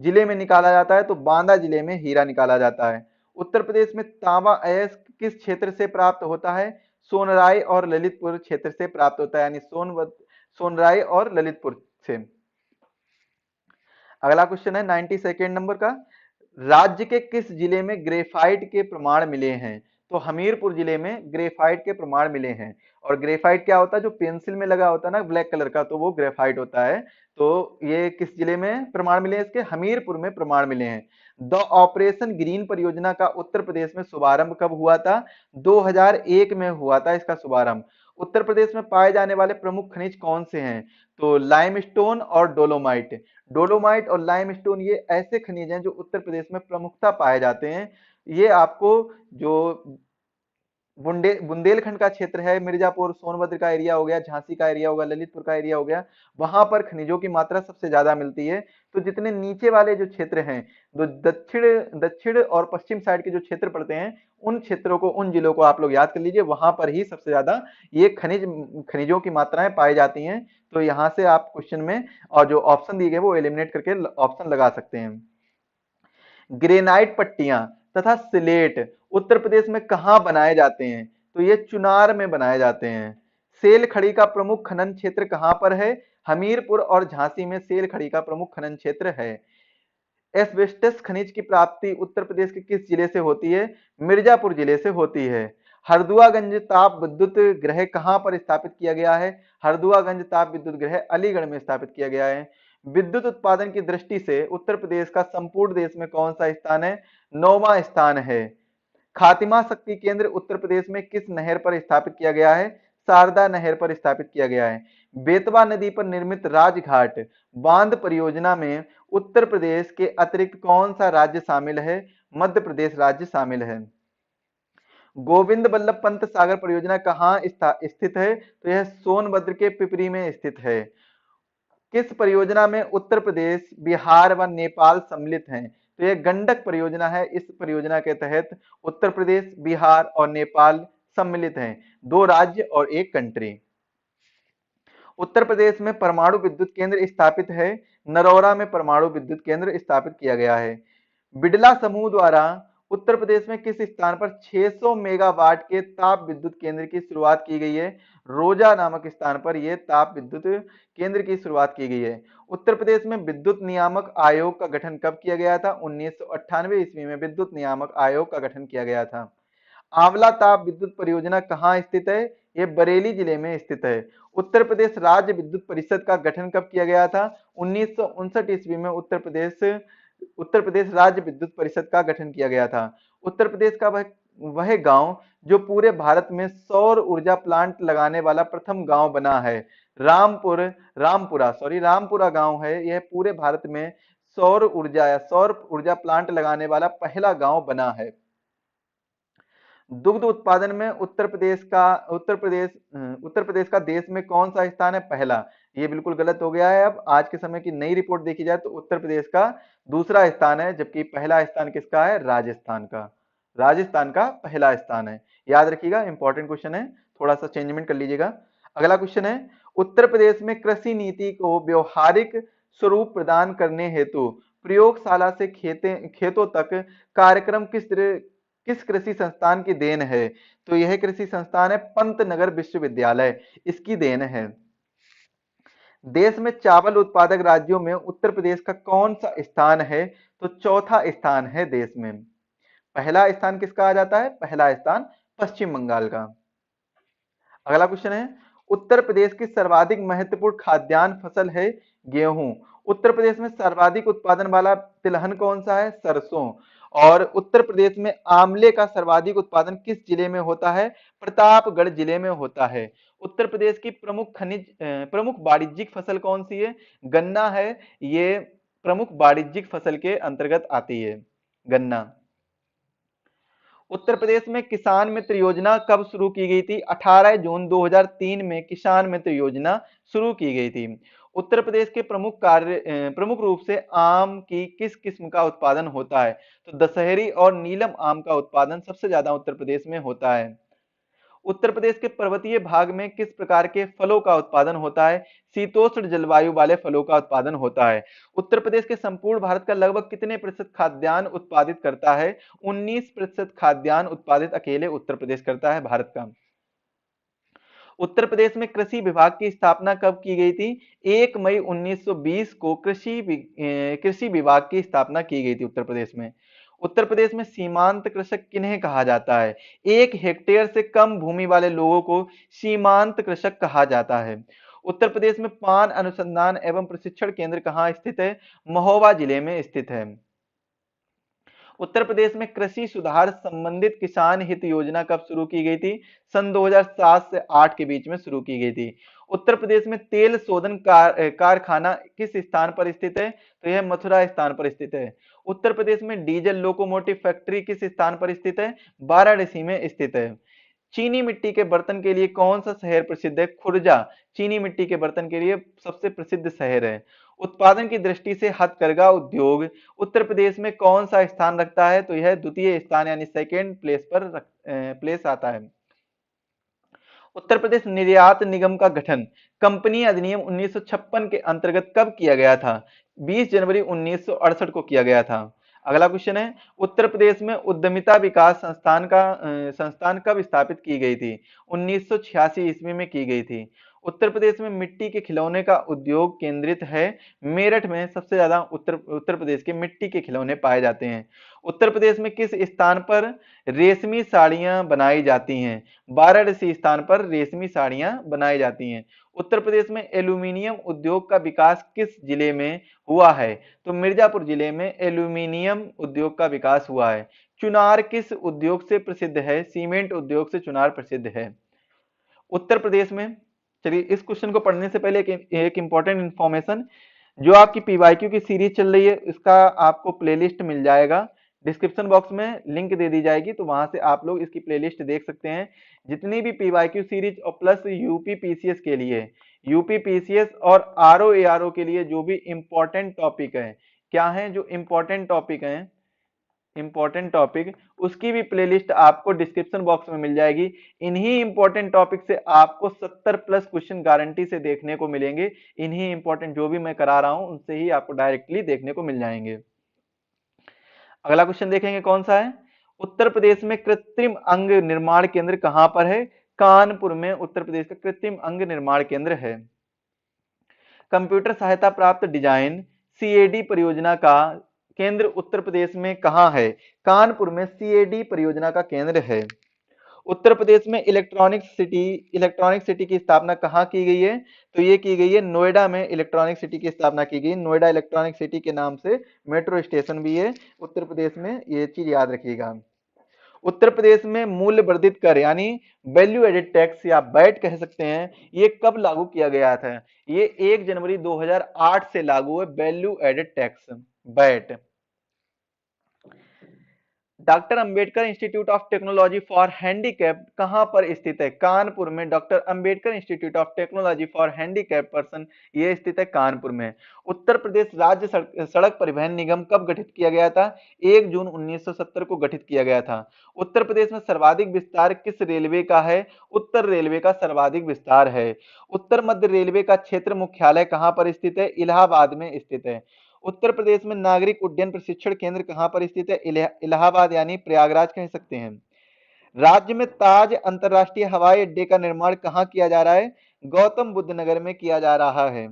Speaker 1: जिले में निकाला जाता है? तो बांदा जिले में हीरा निकाला जाता है। उत्तर प्रदेश में तांबा अयस्क किस क्षेत्र से प्राप्त होता है? सोनराय और ललितपुर क्षेत्र से प्राप्त होता है, यानी सोनराय और ललितपुर से। अगला क्वेश्चन है 92 नंबर का, राज्य के किस जिले में ग्रेफाइट के प्रमाण मिले हैं? तो हमीरपुर जिले में ग्रेफाइट के प्रमाण मिले हैं। और ग्रेफाइट क्या होता है? जो पेंसिल में लगा होता है ना ब्लैक कलर का, तो वो ग्रेफाइट होता है। तो ये किस जिले में प्रमाण मिले हैं? इसके हमीरपुर में प्रमाण मिले हैं। द ऑपरेशन ग्रीन परियोजना का उत्तर प्रदेश में शुभारंभ कब हुआ था? 2001 में हुआ था इसका शुभारंभ। उत्तर प्रदेश में पाए जाने वाले प्रमुख खनिज कौन से हैं? तो लाइमस्टोन और डोलोमाइट। डोलोमाइट और लाइमस्टोन ये ऐसे खनिज हैं जो उत्तर प्रदेश में प्रमुखता पाए जाते हैं। ये आपको जो बुंदेलखंड का क्षेत्र है, मिर्जापुर, सोनभद्र का एरिया हो गया, झांसी का एरिया हो गया, ललितपुर का एरिया हो गया, वहां पर खनिजों की मात्रा सबसे ज्यादा मिलती है। तो जितने नीचे वाले जो क्षेत्र हैं, जो दक्षिण दक्षिण और पश्चिम साइड के जो क्षेत्र पड़ते हैं, उन क्षेत्रों को, उन जिलों को आप लोग याद कर लीजिए, वहां पर ही सबसे ज्यादा ये खनिजों की मात्राएं पाई जाती हैं। तो यहाँ से आप क्वेश्चन में और जो ऑप्शन दिए गए वो एलिमिनेट करके ऑप्शन लगा सकते हैं। ग्रेनाइट पट्टियां तथा सिलेट उत्तर प्रदेश में कहां बनाए जाते हैं? तो ये चुनार में बनाए जाते हैं। सेल खड़ी का प्रमुख खनन क्षेत्र कहां पर है? हमीरपुर और झांसी में सेल खड़ी का प्रमुख खनन क्षेत्र है। एस्बेस्टस खनिज की प्राप्ति उत्तर प्रदेश के किस जिले से होती है? मिर्जापुर जिले से होती है। हरदुआगंज ताप विद्युत गृह कहां पर स्थापित किया गया है? हरदुआगंज ताप विद्युत गृह अलीगढ़ में स्थापित किया गया है। विद्युत उत्पादन की दृष्टि से उत्तर प्रदेश का संपूर्ण देश में कौन सा स्थान है? 9वां स्थान है। खातिमा शक्ति केंद्र उत्तर प्रदेश में किस नहर पर स्थापित किया गया है? शारदा नहर पर स्थापित किया गया है। बेतवा नदी पर निर्मित राजघाट बांध परियोजना में उत्तर प्रदेश के अतिरिक्त कौन सा राज्य शामिल है? मध्य प्रदेश राज्य शामिल है। गोविंद बल्लभ पंत सागर परियोजना कहाँ स्थित है? तो यह सोनभद्र के पिपरी में स्थित है। किस परियोजना में उत्तर प्रदेश, बिहार व नेपाल सम्मिलित हैं? तो यह गंडक परियोजना है। इस परियोजना के तहत उत्तर प्रदेश, बिहार और नेपाल सम्मिलित हैं, दो राज्य और एक कंट्री। उत्तर प्रदेश में परमाणु विद्युत केंद्र स्थापित है। नरौरा में परमाणु विद्युत केंद्र स्थापित किया गया है। बिड़ला समूह द्वारा उत्तर प्रदेश में किस स्थान पर 600 मेगावाट के ताप विद्युत केंद्र की शुरुआत की गई है? रोजा नामक स्थान पर यह ताप विद्युत केंद्र की शुरुआत की गई है। उत्तर प्रदेश में विद्युत नियामक आयोग का गठन कब किया गया था? 1998 ईस्वी में विद्युत नियामक आयोग का गठन किया गया था। आंवला ताप विद्युत परियोजना कहाँ स्थित है? ये बरेली जिले में स्थित है। उत्तर प्रदेश राज्य विद्युत परिषद का गठन कब किया गया था? 1959 ईस्वी में उत्तर प्रदेश राज्य विद्युत परिषद का गठन किया गया था। उत्तर प्रदेश का वह गांव जो पूरे भारत में सौर ऊर्जा प्लांट लगाने वाला प्रथम गांव बना है। रामपुरा गांव है। यह पूरे भारत में सौर ऊर्जा प्लांट लगाने वाला पहला गांव बना है। दुग्ध उत्पादन में उत्तर प्रदेश का देश में कौन सा स्थान है? पहला। ये बिल्कुल गलत हो गया है। अब आज के समय की नई रिपोर्ट देखी जाए तो उत्तर प्रदेश का दूसरा स्थान है, जबकि पहला स्थान किसका है? राजस्थान का। राजस्थान का पहला स्थान है। याद रखिएगा, इंपॉर्टेंट क्वेश्चन है, थोड़ा सा चेंजमेंट कर लीजिएगा। अगला क्वेश्चन है, उत्तर प्रदेश में कृषि नीति को व्यवहारिक स्वरूप प्रदान करने हेतु प्रयोगशाला से खेतों तक कार्यक्रम किस कृषि संस्थान की देन है? तो यह कृषि संस्थान है पंतनगर विश्वविद्यालय, इसकी देन है। देश में चावल उत्पादक राज्यों में उत्तर प्रदेश का कौन सा स्थान है? तो चौथा स्थान है देश में। पहला स्थान किसका आ जाता है? पहला स्थान पश्चिम बंगाल का। अगला क्वेश्चन है, उत्तर प्रदेश की सर्वाधिक महत्वपूर्ण खाद्यान्न फसल है गेहूं। उत्तर प्रदेश में सर्वाधिक उत्पादन वाला तिलहन कौन सा है? सरसों। और उत्तर प्रदेश में आंवले का सर्वाधिक उत्पादन किस जिले में होता है? प्रतापगढ़ जिले में होता है। उत्तर प्रदेश की प्रमुख वाणिज्यिक फसल कौन सी है? गन्ना है। ये प्रमुख वाणिज्यिक फसल के अंतर्गत आती है, गन्ना। उत्तर प्रदेश में किसान मित्र योजना कब शुरू की गई थी? 18 जून 2003 में किसान मित्र योजना शुरू की गई थी। उत्तर प्रदेश के प्रमुख रूप से आम की किस किस्म का उत्पादन होता है? तो दशहरी और नीलम आम का उत्पादन सबसे ज्यादा उत्तर प्रदेश में होता है। उत्तर प्रदेश के पर्वतीय भाग में किस प्रकार के फलों का उत्पादन होता है? शीतोष्ण जलवायु वाले फलों का उत्पादन होता है। उत्तर प्रदेश के संपूर्ण भारत का लगभग कितने प्रतिशत खाद्यान्न उत्पादित करता है? 19% खाद्यान्न उत्पादित अकेले उत्तर प्रदेश करता है भारत का। उत्तर प्रदेश में कृषि विभाग की स्थापना कब की गई थी? 1 मई 1920 को कृषि विभाग की स्थापना की गई थी उत्तर प्रदेश में। उत्तर प्रदेश में सीमांत कृषक किन्हें कहा जाता है? 1 हेक्टेयर से कम भूमि वाले लोगों को सीमांत कृषक कहा जाता है। उत्तर प्रदेश में पान अनुसंधान एवं प्रशिक्षण केंद्र कहाँ स्थित है? महोबा जिले में स्थित है। उत्तर प्रदेश में कृषि सुधार संबंधित किसान हित योजना कब शुरू की गई थी? सन 2007 से 8 के बीच में शुरू की गई थी। उत्तर प्रदेश में तेल शोधन कारखाना किस स्थान पर स्थित है? तो यह मथुरा स्थान पर स्थित है। उत्तर प्रदेश में डीजल लोकोमोटिव फैक्ट्री किस स्थान पर स्थित है? वाराणसी में स्थित है। चीनी मिट्टी के बर्तन के लिए कौन सा शहर प्रसिद्ध है? खुर्जा चीनी मिट्टी के बर्तन के लिए सबसे प्रसिद्ध शहर है। उत्पादन की दृष्टि से हथकरघा उद्योग उत्तर प्रदेश में कौन सा स्थान रखता है? तो यह द्वितीय स्थान यानी सेकेंड प्लेस पर प्लेस आता है। उत्तर प्रदेश निर्यात निगम का गठन कंपनी अधिनियम 1956 के अंतर्गत कब किया गया था? 20 जनवरी 1968 को किया गया था। अगला क्वेश्चन है, उत्तर प्रदेश में उद्यमिता विकास संस्थान कब स्थापित की गई थी? 1986 ईस्वी में की गई थी। उत्तर प्रदेश में मिट्टी के खिलौने का उद्योग केंद्रित है। मेरठ में सबसे ज्यादा उत्तर प्रदेश के मिट्टी के खिलौने पाए जाते हैं। उत्तर प्रदेश में किस स्थान पर रेशमी साड़ियां बनाई जाती हैं? वाराणसी स्थान पर रेशमी साड़ियां बनाई जाती हैं। उत्तर प्रदेश में एल्यूमिनियम उद्योग का विकास किस जिले में हुआ है? तो मिर्जापुर जिले में एल्यूमिनियम उद्योग का विकास हुआ है। चुनार किस उद्योग से प्रसिद्ध है? सीमेंट उद्योग से चुनार प्रसिद्ध है। उत्तर प्रदेश में, चलिए इस क्वेश्चन को पढ़ने से पहले एक इंपॉर्टेंट इंफॉर्मेशन, जो आपकी पीवाईक्यू की सीरीज चल रही है इसका आपको प्लेलिस्ट मिल जाएगा। डिस्क्रिप्शन बॉक्स में लिंक दे दी जाएगी, तो वहां से आप लोग इसकी प्लेलिस्ट देख सकते हैं। जितनी भी पीवाईक्यू सीरीज और प्लस यूपी पीसीएस के लिए, यूपी पीसीएस और आरओ एआरओ के लिए जो भी इंपॉर्टेंट टॉपिक है, क्या है जो इंपॉर्टेंट टॉपिक है, इंपॉर्टेंट टॉपिक, उसकी भी प्लेलिस्ट आपको डिस्क्रिप्शन बॉक्स में मिल जाएगी। इन्हीं इंपॉर्टेंट टॉपिक से आपको 70 प्लस क्वेश्चन गारंटी से देखने को मिलेंगे। इन्हीं इंपॉर्टेंट जो भी मैं करा रहा हूं उनसे ही आपको डायरेक्टली देखने को मिल जाएंगे। अगला क्वेश्चन देखेंगे कौन सा है, उत्तर प्रदेश में कृत्रिम अंग निर्माण केंद्र कहां पर है? कानपुर में उत्तर प्रदेश का कृत्रिम अंग निर्माण केंद्र है। कंप्यूटर सहायता प्राप्त डिजाइन सीएडी परियोजना का केंद्र उत्तर प्रदेश में कहां है? कानपुर में सीएडी परियोजना का केंद्र है। उत्तर प्रदेश में इलेक्ट्रॉनिक सिटी की स्थापना कहाँ की गई है? तो ये की गई है नोएडा में, इलेक्ट्रॉनिक सिटी की स्थापना की गई। नोएडा इलेक्ट्रॉनिक सिटी के नाम से मेट्रो स्टेशन भी है उत्तर प्रदेश में, ये चीज याद रखिएगा। उत्तर प्रदेश में मूल्य वर्धित कर यानी वैल्यू एडेड टैक्स या वैट कह सकते हैं, ये कब लागू किया गया था? ये 1 जनवरी 2008 से लागू है value added tax, VAT. Doctor Ambedkar institute of technology for handicap कहां पर स्थित है? कानपुर में doctor Ambedkar institute of technology for handicap person, ये स्थित है कानपुर में। उत्तर प्रदेश राज्य सड़क परिवहन निगम कब गठित किया गया था? 1 जून 1970 को गठित किया गया था। उत्तर प्रदेश में सर्वाधिक विस्तार किस रेलवे का है? उत्तर रेलवे का सर्वाधिक विस्तार है। उत्तर मध्य रेलवे का क्षेत्र मुख्यालय कहां पर स्थित है? इलाहाबाद में स्थित है। उत्तर प्रदेश में नागरिक उड्डयन प्रशिक्षण केंद्र कहां पर स्थित है? इलाहाबाद यानी प्रयागराज कह सकते हैं। राज्य में ताज अंतरराष्ट्रीय हवाई अड्डे का निर्माण कहां किया जा रहा है? गौतम बुद्ध नगर में किया जा रहा है।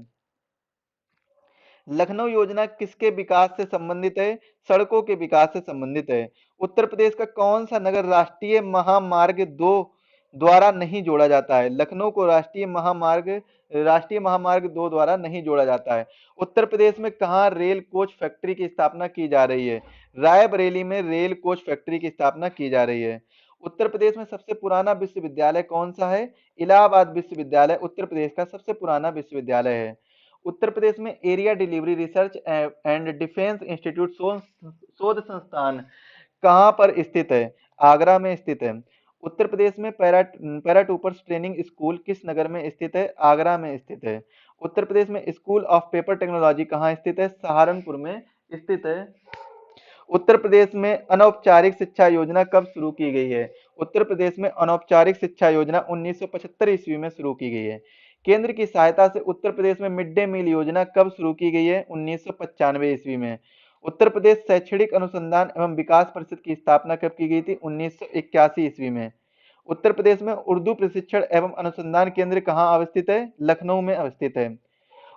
Speaker 1: लखनऊ योजना किसके विकास से संबंधित है? सड़कों के विकास से संबंधित है। उत्तर प्रदेश का कौन सा नगर राष्ट्रीय महामार्ग 2 द्वारा नहीं जोड़ा जाता है? लखनऊ को राष्ट्रीय महामार्ग 2 द्वारा नहीं जोड़ा जाता है। उत्तर प्रदेश में कहाँ रेल कोच फैक्ट्री की स्थापना की जा रही है? रायबरेली में रेल कोच फैक्ट्री की स्थापना की जा रही है। उत्तर प्रदेश में सबसे पुराना विश्वविद्यालय कौन सा है? इलाहाबाद विश्वविद्यालय उत्तर प्रदेश का सबसे पुराना विश्वविद्यालय है। उत्तर प्रदेश में area delivery research and defence institute शोध संस्थान कहाँ पर स्थित है? आगरा में स्थित है। उत्तर प्रदेश में पैराट्रूपर्स ट्रेनिंग स्कूल किस नगर में स्थित है? आगरा में स्थित है। उत्तर प्रदेश में स्कूल ऑफ पेपर टेक्नोलॉजी कहाँ स्थित है? सहारनपुर में स्थित है। उत्तर प्रदेश में अनौपचारिक शिक्षा योजना कब शुरू की गई है? उत्तर प्रदेश में अनौपचारिक शिक्षा योजना 1975 ईस्वी में शुरू की गई है। केंद्र की सहायता से उत्तर प्रदेश में मिड डे मील योजना कब शुरू की गई है? 1995 ईस्वी में। उत्तर प्रदेश शैक्षणिक अनुसंधान एवं विकास परिषद की स्थापना कब की गई थी? 1981 ईस्वी में। उत्तर प्रदेश में उर्दू प्रशिक्षण एवं अनुसंधान केंद्र कहाँ अवस्थित है? लखनऊ में अवस्थित है।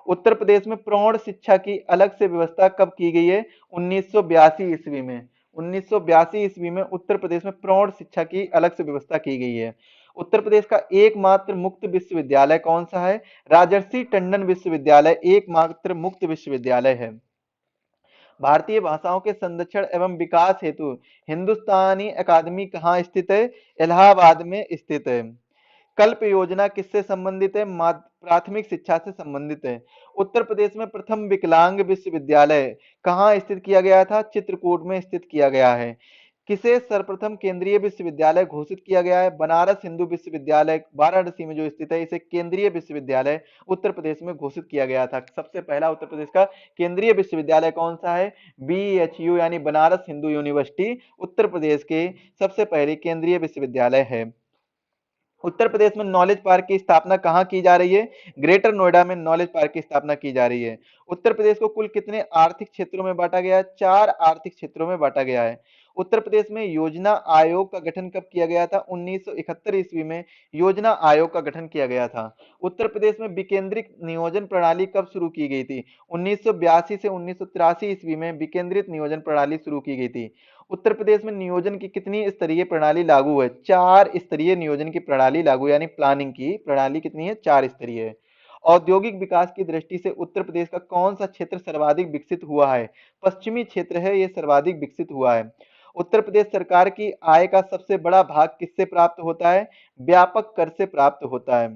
Speaker 1: उत्तर प्रदेश में प्रौढ़ शिक्षा की अलग से व्यवस्था कब की गई है? 1982 ईस्वी में। 1982 ईस्वी में उत्तर प्रदेश में प्रौढ़ शिक्षा की अलग से व्यवस्था की गई है। उत्तर प्रदेश का एकमात्र मुक्त विश्वविद्यालय कौन सा है? राजर्षि टंडन विश्वविद्यालय एकमात्र मुक्त विश्वविद्यालय है। भारतीय भाषाओं के संरक्षण एवं विकास हेतु हिंदुस्तानी अकादमी कहाँ स्थित है? इलाहाबाद में स्थित है। कल्प योजना किससे संबंधित है? प्राथमिक शिक्षा से संबंधित है। उत्तर प्रदेश में प्रथम विकलांग विश्वविद्यालय कहाँ स्थित किया गया था? चित्रकूट में स्थित किया गया है। किसे सर्वप्रथम केंद्रीय विश्वविद्यालय घोषित किया गया है? बनारस हिंदू विश्वविद्यालय वाराणसी में जो स्थित है, इसे केंद्रीय विश्वविद्यालय उत्तर प्रदेश में घोषित किया गया था। सबसे पहला उत्तर प्रदेश का केंद्रीय विश्वविद्यालय कौन सा है? BHU यानी बनारस हिंदू यूनिवर्सिटी उत्तर प्रदेश के सबसे पहले केंद्रीय विश्वविद्यालय है। उत्तर प्रदेश में नॉलेज पार्क की स्थापना कहाँ की जा रही है? ग्रेटर नोएडा में नॉलेज पार्क की स्थापना की जा रही है। उत्तर प्रदेश को कुल कितने आर्थिक क्षेत्रों में बांटा गया है? 4 आर्थिक क्षेत्रों में बांटा गया है। उत्तर प्रदेश में योजना आयोग का गठन कब किया गया था? 1971 ईस्वी में योजना आयोग का गठन किया गया था। उत्तर प्रदेश में विकेंद्रित नियोजन प्रणाली कब शुरू की गई थी? 1982 से 1983 ईस्वी में विकेंद्रित नियोजन प्रणाली शुरू की गई थी। उत्तर प्रदेश में नियोजन की कितनी स्तरीय प्रणाली लागू है? 4 स्तरीय नियोजन की प्रणाली लागू, यानी प्लानिंग की प्रणाली कितनी है? 4 स्तरीय है। औद्योगिक विकास की दृष्टि से उत्तर प्रदेश का कौन सा क्षेत्र सर्वाधिक विकसित हुआ है? पश्चिमी क्षेत्र है, ये सर्वाधिक विकसित हुआ है। उत्तर प्रदेश सरकार की आय का सबसे बड़ा भाग किससे प्राप्त होता है? व्यापक कर से प्राप्त होता है।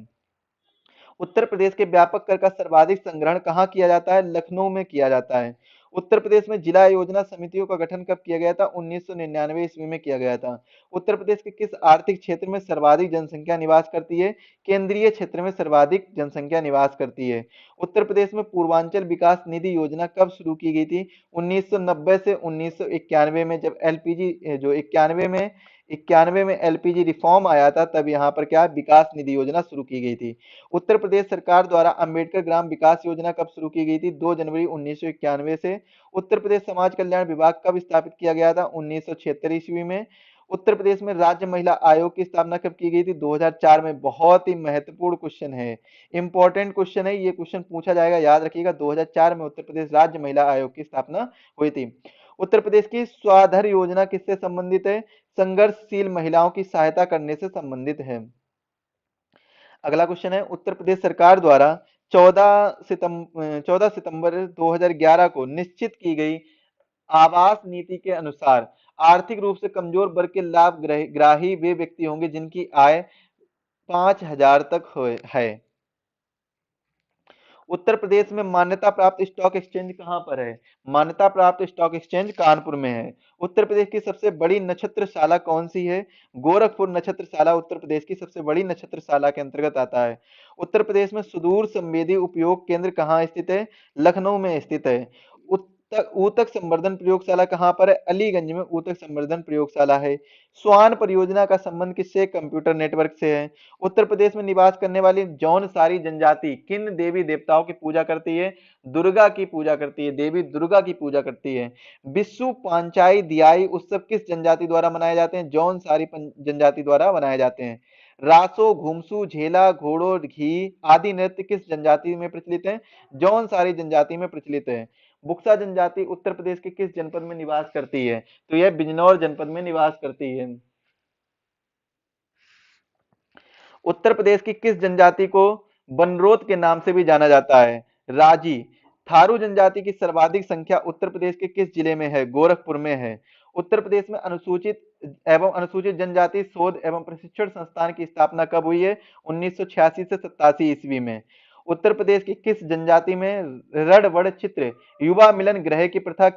Speaker 1: उत्तर प्रदेश के व्यापक कर का सर्वाधिक संग्रहण कहाँ किया जाता है? लखनऊ में किया जाता है। उत्तर प्रदेश में जिला योजना समितियों का गठन कब किया गया था? 1999 ईस्वी में किया गया था। उत्तर प्रदेश के किस आर्थिक क्षेत्र में सर्वाधिक जनसंख्या निवास करती है? केंद्रीय क्षेत्र में सर्वाधिक जनसंख्या निवास करती है। उत्तर प्रदेश में पूर्वांचल विकास निधि योजना कब शुरू की गई थी? 1990 से 1991 में, जब एलपीजी जो 91 में एलपीजी रिफॉर्म आया था, तब यहाँ पर क्या विकास निधि योजना शुरू की गई थी। उत्तर प्रदेश सरकार द्वारा अंबेडकर ग्राम विकास योजना कब शुरू की गई थी? 2 जनवरी 1991 से। उत्तर प्रदेश समाज कल्याण विभाग कब स्थापित किया गया था? 1976 ईस्वी में। उत्तर प्रदेश में राज्य महिला आयोग की स्थापना कब की गई थी? 2004 में। बहुत ही महत्वपूर्ण क्वेश्चन है, इंपॉर्टेंट क्वेश्चन है, ये क्वेश्चन पूछा जाएगा, याद रखिएगा। 2004 में उत्तर प्रदेश राज्य महिला आयोग की स्थापना हुई थी। उत्तर प्रदेश की स्वाधर योजना किससे संबंधित है? संघर्षशील महिलाओं की सहायता करने से संबंधित है। अगला क्वेश्चन है, उत्तर प्रदेश सरकार द्वारा 14 सितंबर 2011 को निश्चित की गई आवास नीति के अनुसार आर्थिक रूप से कमजोर वर्ग के लाभ ग्राही वे व्यक्ति होंगे जिनकी आय 5,000 तक है। उत्तर प्रदेश में मान्यता प्राप्त स्टॉक एक्सचेंज कहां पर है? मान्यता प्राप्त स्टॉक एक्सचेंज कानपुर में है। उत्तर प्रदेश की सबसे बड़ी नक्षत्रशाला कौन सी है? गोरखपुर नक्षत्रशाला उत्तर प्रदेश की सबसे बड़ी नक्षत्रशाला के अंतर्गत आता है। उत्तर प्रदेश में सुदूर संवेदी उपयोग केंद्र कहाँ स्थित है? लखनऊ में स्थित है। ऊतक संवर्धन प्रयोगशाला कहाँ पर है? अलीगंज में ऊतक संवर्धन प्रयोगशाला है। स्वान परियोजना का संबंध किससे? कंप्यूटर नेटवर्क से है। उत्तर प्रदेश में निवास करने वाली जौनसारी जनजाति किन देवी देवताओं की पूजा करती है? दुर्गा की पूजा करती है, देवी दुर्गा की पूजा करती है। विश्व पांचाई दियाई उत्सव किस जनजाति द्वारा मनाए जाते हैं? जौनसारी जनजाति द्वारा मनाए जाते हैं। रासो, घुमसू, झेला, घोड़ो, घी आदि नृत्य किस जनजाति में प्रचलित है? जौनसारी जनजाति में प्रचलित है। बुक्सा जनजाति उत्तर प्रदेश के किस जनपद में निवास करती है? तो यह बिजनौर जनपद में निवास करती है। उत्तर प्रदेश की किस जनजाति को बनरोत के नाम से भी जाना जाता है? राजी। थारू जनजाति की सर्वाधिक संख्या उत्तर प्रदेश के किस जिले में है? गोरखपुर में है। उत्तर प्रदेश में अनुसूचित जनजाति शोध एवं प्रशिक्षण संस्थान की स्थापना कब हुई है? 1986 से 87 ईस्वी में। उत्तर प्रदेश की किस जनजाति में रणवड़ चित्र युवा मिलन गृह की प्रथा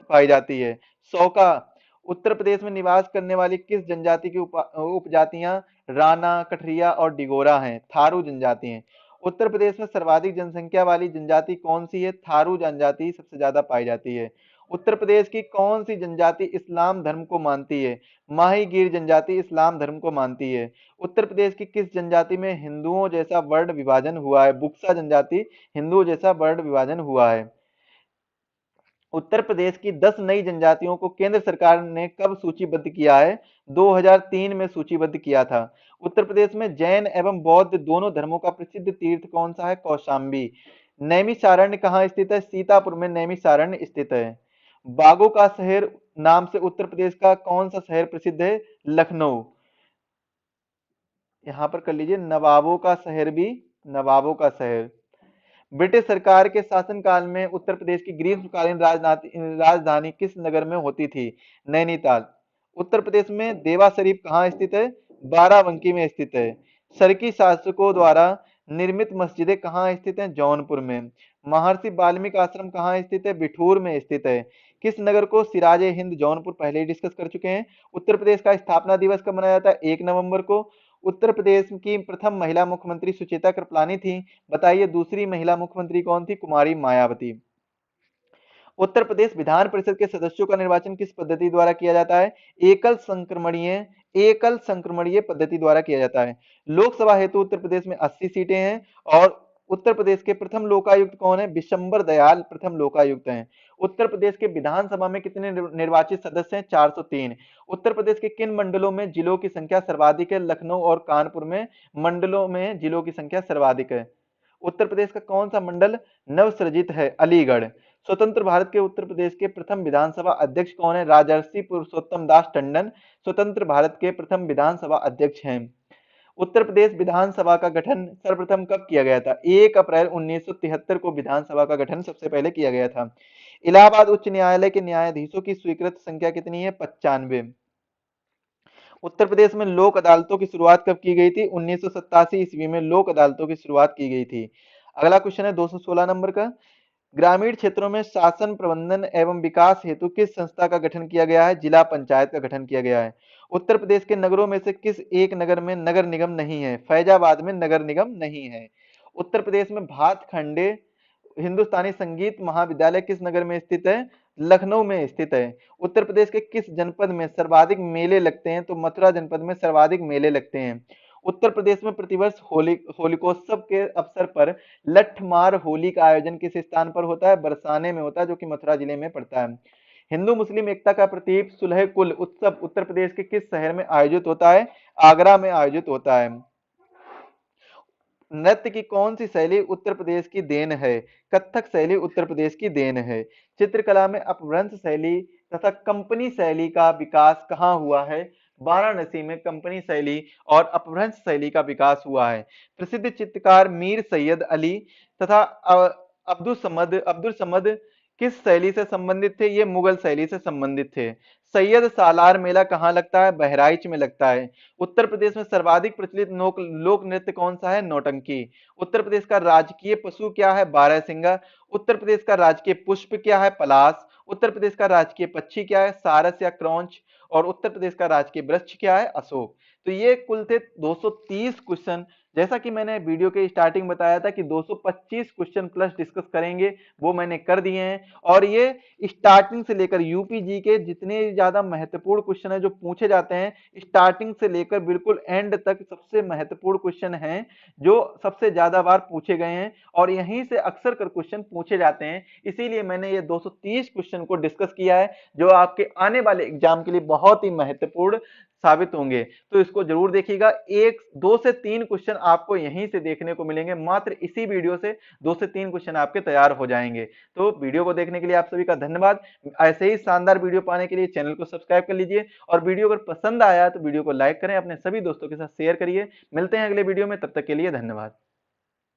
Speaker 1: पाई जाती है? सौका। उत्तर प्रदेश में निवास करने वाली किस जनजाति की उपजातियां राणा, कठरिया और डिगोरा हैं? थारू जनजाति हैं। उत्तर प्रदेश में सर्वाधिक जनसंख्या वाली जनजाति कौन सी है? थारू जनजाति सबसे ज्यादा पाई जाती है। उत्तर प्रदेश की कौन सी जनजाति इस्लाम धर्म को मानती है? माही गिर जनजाति इस्लाम धर्म को मानती है। उत्तर प्रदेश की किस जनजाति में हिंदुओं जैसा वर्ण विभाजन हुआ है? बुक्सा जनजाति हिंदुओं जैसा वर्ण विभाजन हुआ है। उत्तर प्रदेश की 10 नई जनजातियों को केंद्र सरकार ने कब सूचीबद्ध किया है? 2003 में सूचीबद्ध किया था। उत्तर प्रदेश में जैन एवं बौद्ध दोनों धर्मों का प्रसिद्ध तीर्थ कौन सा है? कौशाम्बी। नैमिषारण्य कहाँ स्थित है? सीतापुर में नैमिषारण्य स्थित है। बागों का शहर नाम से उत्तर प्रदेश का कौन सा शहर प्रसिद्ध है? लखनऊ। यहां पर कर लीजिए नवाबों का शहर भी, नवाबों का शहर। ब्रिटिश सरकार के शासनकाल में उत्तर प्रदेश की ग्रीष्मकालीन राजधानी किस नगर में होती थी? नैनीताल। उत्तर प्रदेश में देवा शरीफ कहाँ स्थित है? बाराबंकी में स्थित है। सरकी शासकों द्वारा निर्मित मस्जिदें कहाँ स्थित हैं? जौनपुर में। महर्षि वाल्मीकि आश्रम कहाँ स्थित है? बिठूर में स्थित है। किस नगर को सिराजे हिंद जौनपुर पहले ही डिस्कस कर चुके हैं। उत्तर प्रदेश का स्थापना दिवस कब मनाया जाता है? 1 नवंबर को। उत्तर प्रदेश की प्रथम महिला मुख्यमंत्री सुचेता कृपलानी थी। बताइए दूसरी महिला मुख्यमंत्री कौन थी? कुमारी मायावती। उत्तर प्रदेश विधान परिषद के सदस्यों का निर्वाचन किस पद्धति द्वारा किया जाता है? एकल संक्रमणीय पद्धति द्वारा किया जाता है। लोकसभा हेतु उत्तर प्रदेश में 80 सीटें हैं और उत्तर प्रदेश के प्रथम लोकायुक्त कौन है? बिशंबर दयाल प्रथम लोकायुक्त हैं। उत्तर प्रदेश के विधानसभा में कितने निर्वाचित सदस्य हैं? 403। उत्तर प्रदेश के किन मंडलों में जिलों की संख्या सर्वाधिक है? लखनऊ और कानपुर में मंडलों में जिलों की संख्या सर्वाधिक है। उत्तर प्रदेश का कौन सा मंडल नवसृजित है? अलीगढ़। स्वतंत्र भारत के उत्तर प्रदेश के प्रथम विधानसभा अध्यक्ष कौन है? राजर्षि पुरुषोत्तम दास टंडन स्वतंत्र भारत के प्रथम विधानसभा अध्यक्ष हैं। उत्तर प्रदेश विधानसभा का गठन सर्वप्रथम कब किया गया था? 1 अप्रैल 1973 को विधानसभा का गठन सबसे पहले किया गया था। इलाहाबाद उच्च न्यायालय के न्यायाधीशों की स्वीकृत संख्या कितनी है? 95। उत्तर प्रदेश में लोक अदालतों की शुरुआत कब की गई थी? 1987 ईस्वी में लोक अदालतों की शुरुआत की गई थी। अगला क्वेश्चन है 216 नंबर का। ग्रामीण क्षेत्रों में शासन प्रबंधन एवं विकास हेतु किस संस्था का गठन किया गया है? जिला पंचायत का गठन किया गया है। उत्तर प्रदेश के नगरों में से किस एक नगर में नगर निगम नहीं है? फैजाबाद में नगर निगम नहीं है। उत्तर प्रदेश में भातखंडे हिंदुस्तानी संगीत महाविद्यालय किस नगर में स्थित है? लखनऊ में स्थित है। उत्तर प्रदेश के किस जनपद में सर्वाधिक मेले लगते हैं? तो मथुरा जनपद में सर्वाधिक मेले लगते हैं। उत्तर प्रदेश में प्रतिवर्ष होलिकोत्सव के अवसर पर लठमार होली का आयोजन किस स्थान पर होता है? बरसाने में होता है, जो कि मथुरा जिले में पड़ता है। हिंदू मुस्लिम एकता का प्रतीक सुलह कुल उत्सव उत्तर प्रदेश के किस शहर में आयोजित होता है? आगरा में आयोजित होता है। नृत्य की कौन सी शैली उत्तर प्रदेश की देन है? कथक शैली उत्तर प्रदेश की देन है। चित्रकला में अपभ्रंश शैली तथा कंपनी शैली का विकास कहाँ हुआ है? वाराणसी में कंपनी शैली और अपभ्रंश शैली का विकास हुआ है। प्रसिद्ध चित्रकार मीर सैयद अली तथा अब्दुल समद किस शैली से संबंधित थे? ये मुगल शैली से संबंधित थे। सैयद सालार मेला कहाँ लगता है? बहराइच में लगता है। उत्तर प्रदेश में सर्वाधिक प्रचलित लोक नृत्य कौन सा है? नौटंकी। उत्तर प्रदेश का राजकीय पशु क्या है? बारहसिंगा। उत्तर प्रदेश का राजकीय पुष्प क्या है? पलाश। उत्तर प्रदेश का राजकीय पक्षी क्या है? सारस या क्रौंच। और उत्तर प्रदेश का राजकीय वृक्ष क्या है? अशोक। तो ये कुल थे 230 क्वेश्चन। जैसा कि मैंने वीडियो के स्टार्टिंग बताया था कि 225 क्वेश्चन प्लस डिस्कस करेंगे, वो मैंने कर दिए हैं। और ये स्टार्टिंग से लेकर यूपीजी के जितने ज्यादा महत्वपूर्ण क्वेश्चन है जो पूछे जाते हैं, स्टार्टिंग से लेकर बिल्कुल एंड तक सबसे महत्वपूर्ण क्वेश्चन हैं जो सबसे ज्यादा बार पूछे गए हैं और यहीं से अक्सर कर क्वेश्चन पूछे जाते हैं। इसीलिए मैंने ये 230 क्वेश्चन को डिस्कस किया है जो आपके आने वाले एग्जाम के लिए बहुत ही महत्वपूर्ण साबित होंगे। तो इसको जरूर देखिएगा। 2 से 3 क्वेश्चन आपको यहीं से देखने को मिलेंगे, मात्र इसी वीडियो से 2 से 3 क्वेश्चन आपके तैयार हो जाएंगे। तो वीडियो को देखने के लिए आप सभी का धन्यवाद। ऐसे ही शानदार वीडियो पाने के लिए चैनल को सब्सक्राइब कर लीजिए और वीडियो अगर पसंद आया तो वीडियो को लाइक करें, अपने सभी दोस्तों के साथ शेयर करिए। मिलते हैं अगले वीडियो में, तब तक के लिए धन्यवाद।